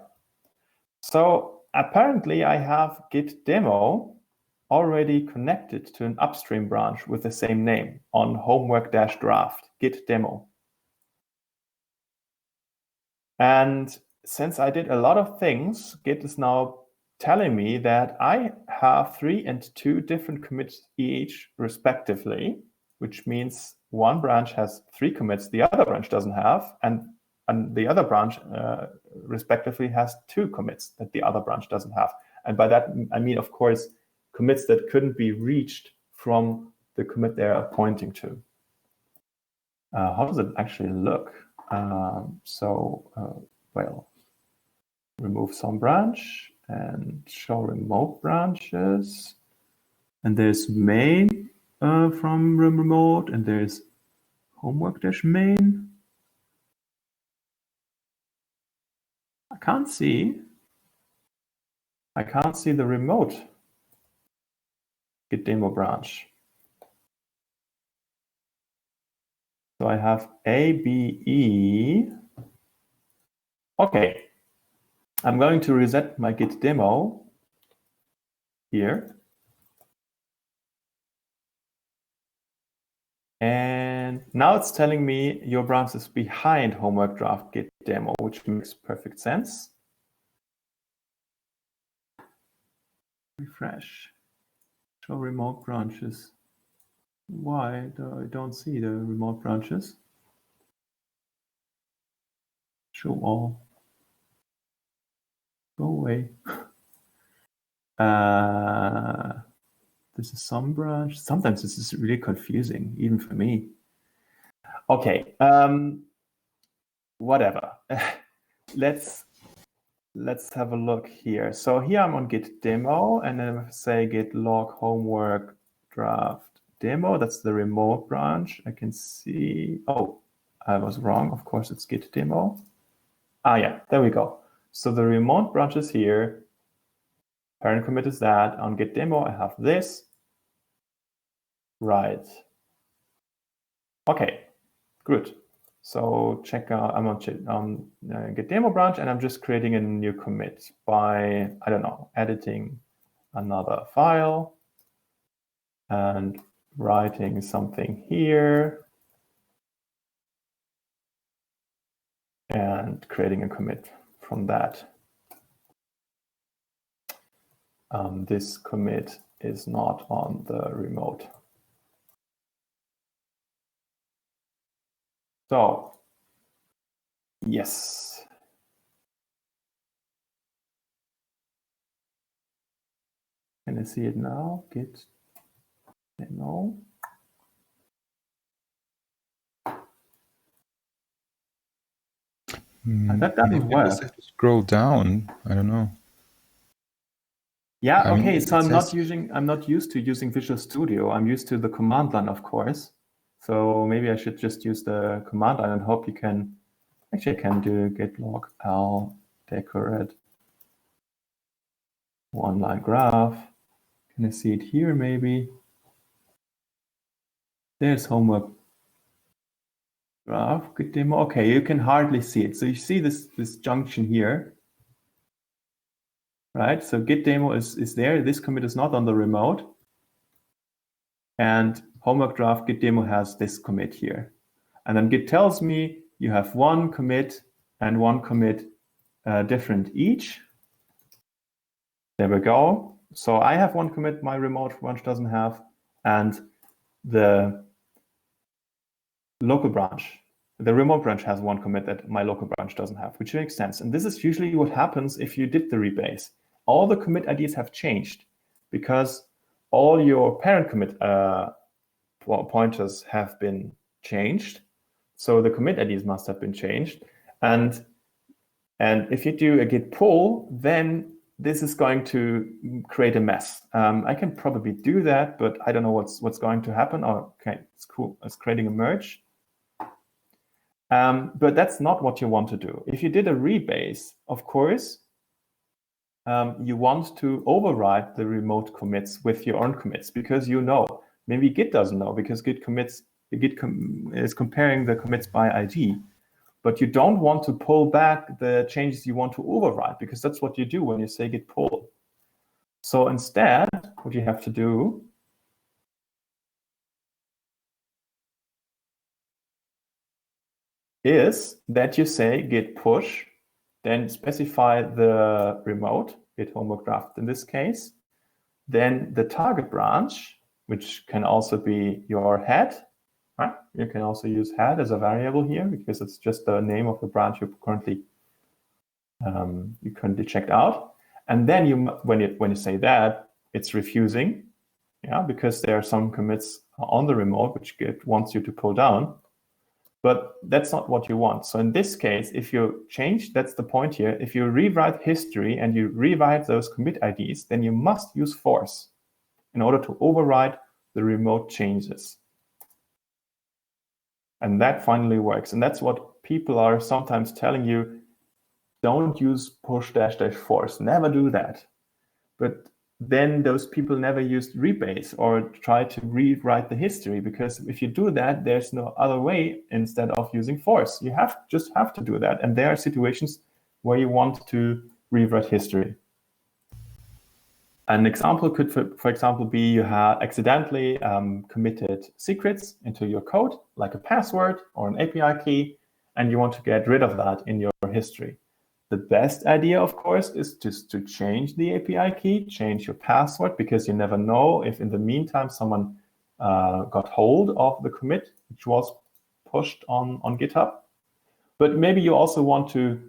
[SPEAKER 1] So apparently I have Git demo already connected to an upstream branch with the same name on homework-draft Git demo. And since I did a lot of things, Git is now telling me that I have 3 and 2 different commits each respectively, which means one branch has 3 commits the other branch doesn't have, and the other branch respectively has 2 commits that the other branch doesn't have. And by that, I mean, of course, commits that couldn't be reached from the commit they are pointing to. How does it actually look? Well, remove some branch and show remote branches. And there's main from remote, and there's homework-main. I can't see the remote Git demo branch. So I have ABE. Okay, I'm going to reset my Git demo here. And now it's telling me your branch is behind homework draft Git demo, which makes perfect sense. Refresh. Show remote branches. Why do I don't see the remote branches? Show all. Go away. This is some branch. Sometimes this is really confusing, even for me. Okay, whatever. Let's have a look here. So here I'm on Git demo, and then I say git log homework draft demo. That's the remote branch. I can see. Oh, I was wrong. Of course, it's Git demo. Ah, yeah, there we go. So the remote branch is here. Parent commit is that. On Git demo, I have this. Right. Okay, good. So check out, I'm on Git demo branch, and I'm just creating a new commit by, I don't know, editing another file and writing something here and creating a commit from that. This commit is not on the remote. So, yes. Can I see it now? Git demo. That doesn't work.
[SPEAKER 2] Scroll down. I don't know.
[SPEAKER 1] Yeah, okay. So I'm not used to using Visual Studio. I'm used to the command line, of course. So maybe I should just use the command line and hope you can. Actually, I can do git log l decorate one line graph. Can I see it here? Maybe. There's homework graph git demo. Okay, you can hardly see it. So you see this junction here, right? So git demo is there. This commit is not on the remote, and homework draft Git demo has this commit here. And then Git tells me you have one commit and one commit different each. There we go. So I have one commit my remote branch doesn't have, and the local branch, the remote branch has one commit that my local branch doesn't have, which makes sense. And this is usually what happens if you did the rebase. All the commit IDs have changed because all your parent commit pointers have been changed. So the commit IDs must have been changed. And if you do a git pull, then this is going to create a mess. I can probably do that, but I don't know what's going to happen. Okay, it's cool. It's creating a merge. But that's not what you want to do. If you did a rebase, of course, you want to override the remote commits with your own commits, because you know. Maybe Git doesn't know, because Git is comparing the commits by ID. But you don't want to pull back the changes you want to override, because that's what you do when you say git pull. So instead, what you have to do is that you say git push, then specify the remote, git homework draft in this case, then the target branch, which can also be your head. Right? You can also use head as a variable here, because it's just the name of the branch you currently checked out. And then when you say that, it's refusing, because there are some commits on the remote which Git wants you to pull down. But that's not what you want. So in this case, if you change, that's the point here, if you rewrite history and you rewrite those commit IDs, then you must use force in order to override the remote changes. And that finally works. And that's what people are sometimes telling you, don't use push -- force, never do that. But then those people never used rebase or try to rewrite the history, because if you do that, there's no other way instead of using force. You just have to do that. And there are situations where you want to rewrite history. An example could, for example, be you have accidentally committed secrets into your code, like a password or an API key, and you want to get rid of that in your history. The best idea, of course, is just to change the API key, change your password, because you never know if in the meantime someone got hold of the commit, which was pushed on GitHub. But maybe you also want to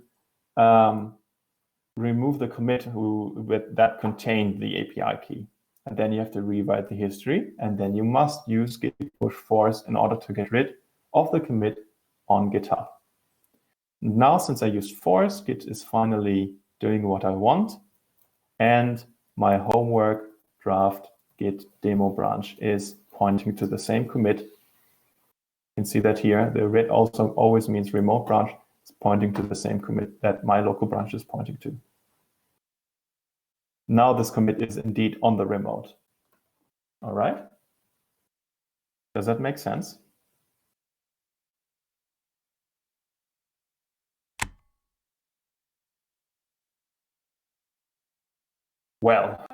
[SPEAKER 1] remove the commit that contained the API key. And then you have to rewrite the history, and then you must use git push force in order to get rid of the commit on GitHub. Now, since I used force, Git is finally doing what I want, and my homework draft git demo branch is pointing to the same commit. You can see that here. The red also always means remote branch. It's pointing to the same commit that my local branch is pointing to. Now this commit is indeed on the remote. All right? Does that make sense? Well,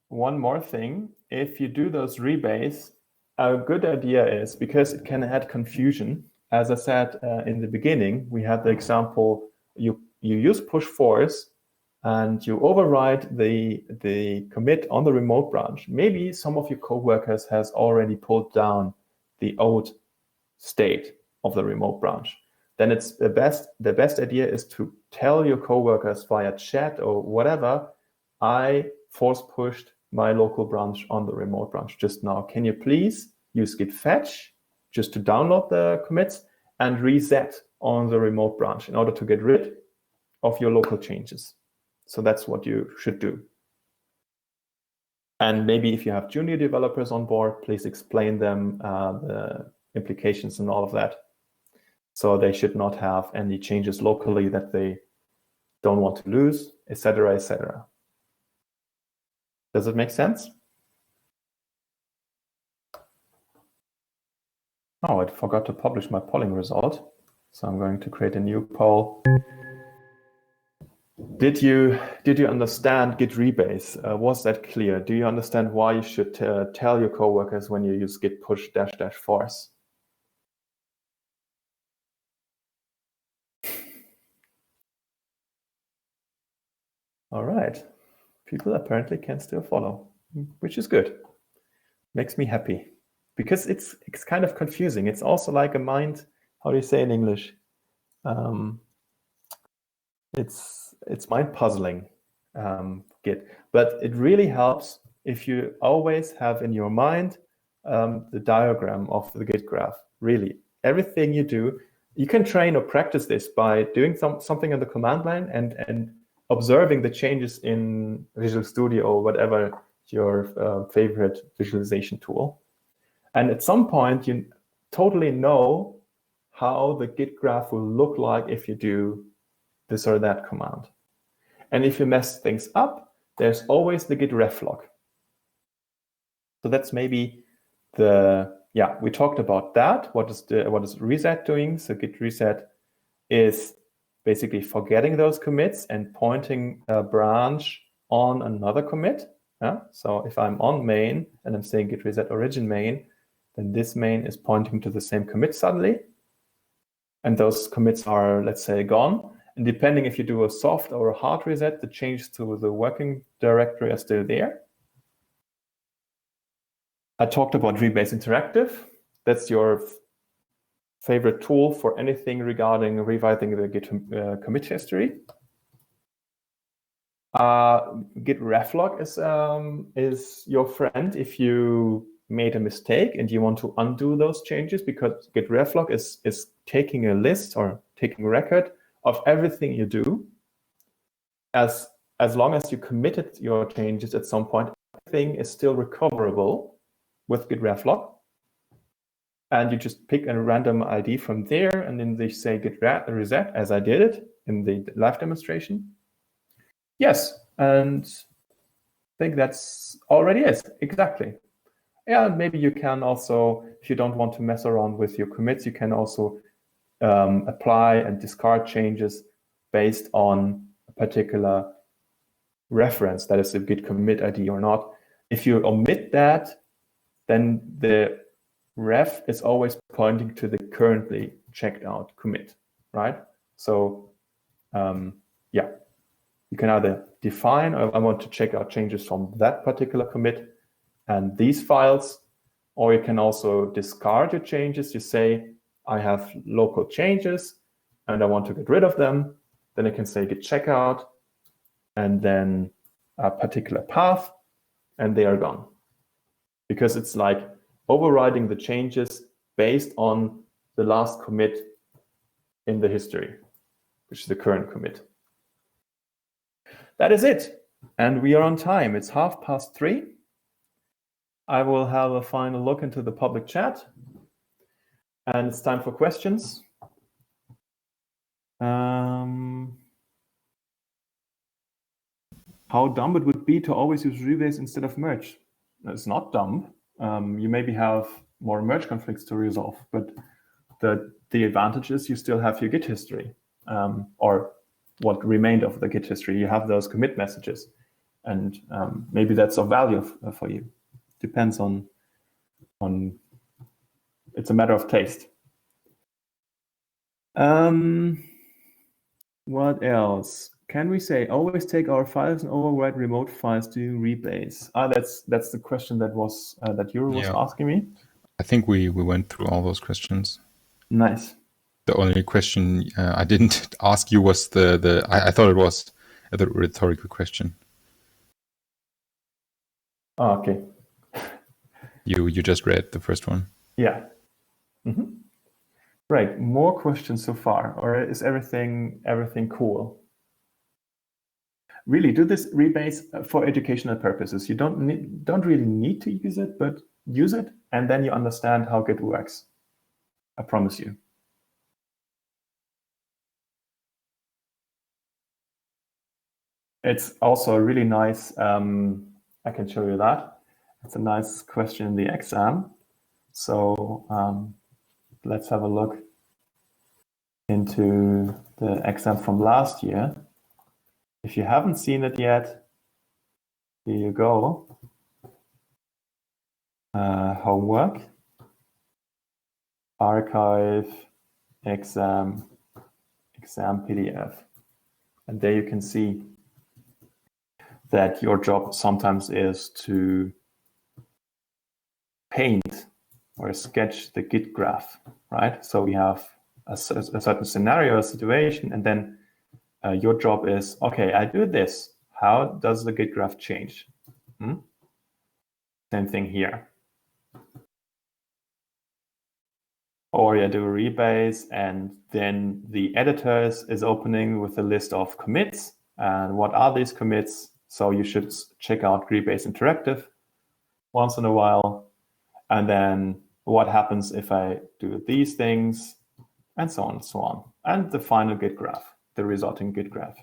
[SPEAKER 1] one more thing. If you do those rebase, a good idea is, because it can add confusion. As I said in the beginning, we had the example, you use push force and you override the commit on the remote branch. Maybe some of your coworkers has already pulled down the old state of the remote branch. Then it's the best idea is to tell your coworkers via chat or whatever, I force pushed my local branch on the remote branch just now. Can you please use git fetch just to download the commits and reset on the remote branch in order to get rid of your local changes? So that's what you should do. And maybe if you have junior developers on board, please explain them the implications and all of that. So they should not have any changes locally that they don't want to lose, etc., etc. Does it make sense? Oh, I forgot to publish my polling result. So I'm going to create a new poll. Did you understand git rebase? Was that clear? Do you understand why you should tell your coworkers when you use git push -- force? All right. People apparently can still follow, which is good. Makes me happy, because it's kind of confusing. It's also like a mind, how do you say in English? It's mind puzzling. Git. But it really helps if you always have in your mind the diagram of the Git graph. Really, everything you do, you can train or practice this by doing something in the command line and observing the changes in Visual Studio or whatever your favorite visualization tool. And at some point, you totally know how the Git graph will look like if you do this or that command. And if you mess things up, there's always the git ref log. So that's maybe we talked about that. What is reset doing? So git reset is basically forgetting those commits and pointing a branch on another commit. Yeah? So if I'm on main and I'm saying git reset origin main, then this main is pointing to the same commit suddenly. And those commits are, let's say, gone. And depending if you do a soft or a hard reset, the changes to the working directory are still there. I talked about rebase interactive. That's your favorite tool for anything regarding revising the Git commit history. Git reflog is your friend if you made a mistake and you want to undo those changes, because Git reflog is taking a list or taking a record of everything you do. As long as you committed your changes at some point, everything is still recoverable with Git reflog. And you just pick a random ID from there, and then they say git reset, as I did it in the live demonstration. Yes, and I think that's already it, exactly. Yeah, maybe you can also, if you don't want to mess around with your commits, you can also apply and discard changes based on a particular reference, that is a git commit ID or not. If you omit that, then the ref is always pointing to the currently checked out commit, right? So you can either define, I want to check out changes from that particular commit and these files, or you can also discard your changes. You say, I have local changes and I want to get rid of them. Then I can say git checkout and then a particular path, and they are gone. Because it's like overriding the changes based on the last commit in the history, which is the current commit. That is it. And we are on time. It's 3:30. I will have a final look into the public chat. And it's time for questions. How dumb it would be to always use rebase instead of merge. It's not dumb. You maybe have more merge conflicts to resolve, but the advantage is you still have your Git history, or what remained of the Git history. You have those commit messages, and maybe that's of value for you. Depends on. It's a matter of taste. What else? Can we say always take our files and overwrite remote files doing rebase? That's the question that was that Yuri was asking me.
[SPEAKER 2] I think we went through all those questions.
[SPEAKER 1] Nice.
[SPEAKER 2] The only question I didn't ask you was I thought it was the rhetorical question.
[SPEAKER 1] Oh, okay.
[SPEAKER 2] You just read the first one.
[SPEAKER 1] Yeah. Mm-hmm. Right. More questions so far, or is everything cool? Really, do this rebase for educational purposes. You don't really need to use it, but use it, and then you understand how Git works. I promise you. It's also a really nice, I can show you that. It's a nice question in the exam. So let's have a look into the exam from last year. If you haven't seen it yet, here you go. Homework, archive, exam PDF. And there you can see that your job sometimes is to paint or sketch the Git graph, right? So we have a certain scenario, a situation, and then your job is, okay, I do this. how does the Git graph change? Same thing here. Or you do a rebase, and then the editor is opening with a list of commits. And what are these commits? So you should check out rebase interactive once in a while. And then what happens if I do these things, and so on and so on. And the final Git graph, the resulting Git graph.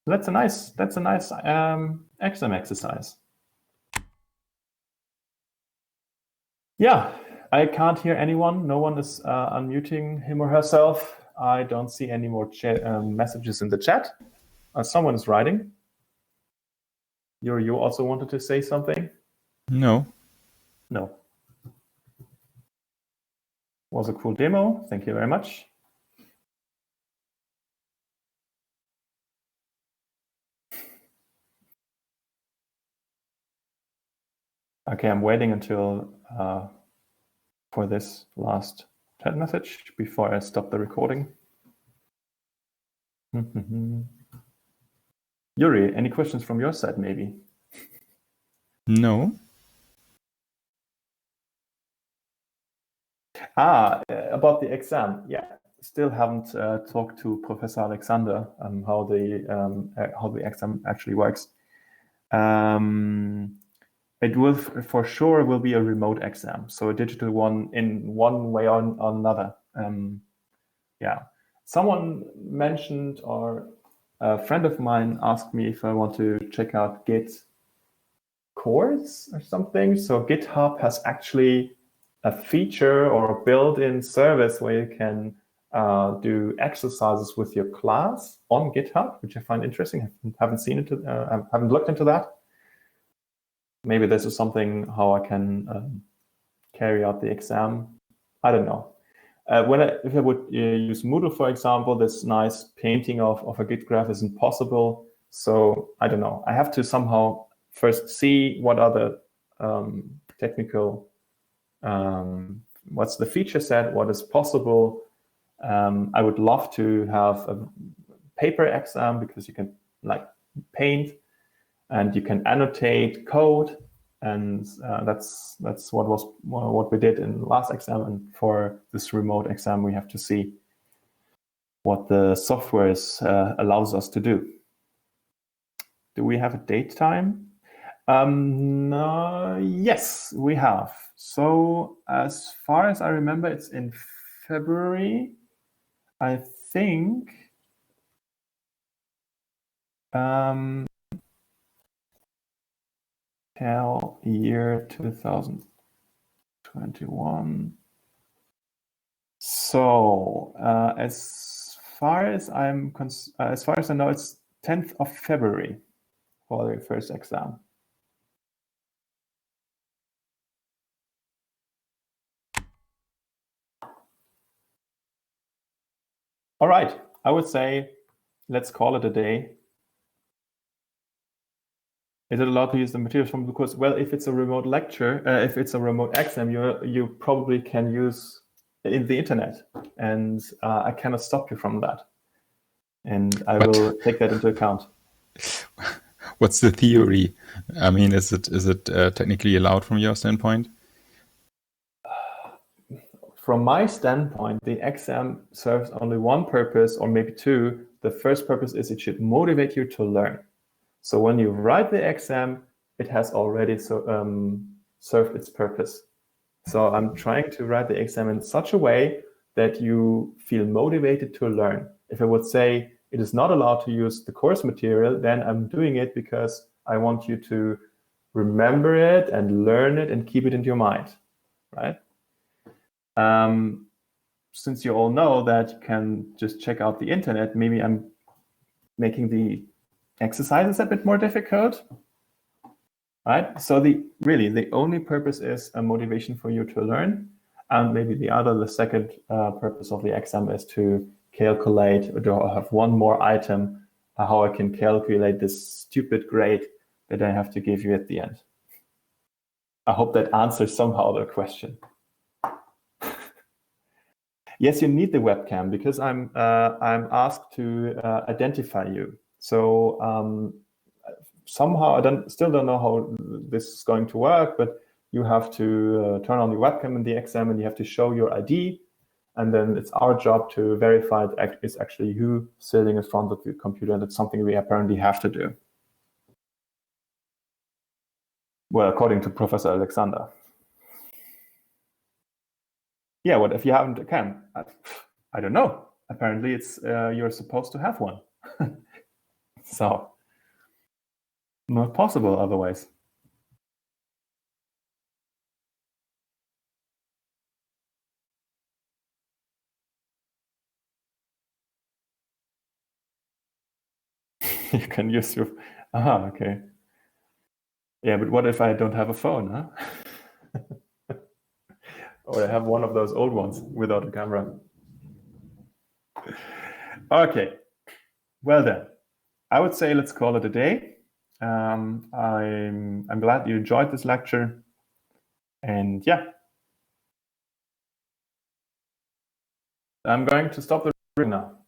[SPEAKER 1] That's a nice XM exercise. Yeah, I can't hear anyone. No one is unmuting him or herself. I don't see any more messages in the chat. Someone is writing. You also wanted to say something?
[SPEAKER 2] No.
[SPEAKER 1] No. Was a cool demo. Thank you very much. Okay, I'm waiting until for this last chat message before I stop the recording. Yuri, any questions from your side, maybe?
[SPEAKER 2] No.
[SPEAKER 1] About the exam, yeah. Still haven't talked to Professor Alexander how the exam actually works. It will for sure will be a remote exam, so a digital one in one way or another. Yeah, someone mentioned, or a friend of mine asked me if I want to check out Git course or something. So GitHub has actually a feature or a built-in service where you can do exercises with your class on GitHub, which I find interesting. I haven't seen it. I haven't looked into that. Maybe this is something how I can carry out the exam. I don't know. If I would use Moodle, for example, this nice painting of a Git graph isn't possible. So I don't know. I have to somehow first see what are the technical, what's the feature set, what is possible. I would love to have a paper exam because you can like paint and you can annotate code, and that's what we did in the last exam. And for this remote exam, we have to see what the software allows us to do. Do we have a date time? No, yes, we have. So as far as I remember, it's in February, I think. Year 2021. So as far as I know, it's 10th of February for the first exam. All right, I would say let's call it a day. Is it allowed to use the materials from the course? Well, if it's a remote lecture, if it's a remote exam, you probably can use in the internet, and I cannot stop you from that. And I will take that into account.
[SPEAKER 2] What's the theory? I mean, is it technically allowed from your standpoint?
[SPEAKER 1] From my standpoint, the exam serves only one purpose, or maybe two. The first purpose is it should motivate you to learn. So when you write the exam, it has already served its purpose. So I'm trying to write the exam in such a way that you feel motivated to learn. If I would say it is not allowed to use the course material, then I'm doing it because I want you to remember it and learn it and keep it in your mind, right? Since you all know that you can just check out the internet, maybe I'm making the exercises a bit more difficult, right? So the only purpose is a motivation for you to learn, and maybe the second purpose of the exam is to calculate, or to have one more item how I can calculate this stupid grade that I have to give you at the end. I hope that answers somehow the question. Yes, you need the webcam because I'm asked to identify you. So somehow I still don't know how this is going to work, but you have to turn on your webcam in the exam and you have to show your ID. And then it's our job to verify that it's actually you sitting in front of the computer. And that's something we apparently have to do. Well, according to Professor Alexander. Yeah, what if you haven't a cam? I don't know. Apparently, it's you're supposed to have one. So, not possible otherwise. You can use your... okay. Yeah, but what if I don't have a phone, huh? Or I have one of those old ones without a camera. Okay, well then, I would say let's call it a day. I'm glad you enjoyed this lecture, and yeah, I'm going to stop the recording now.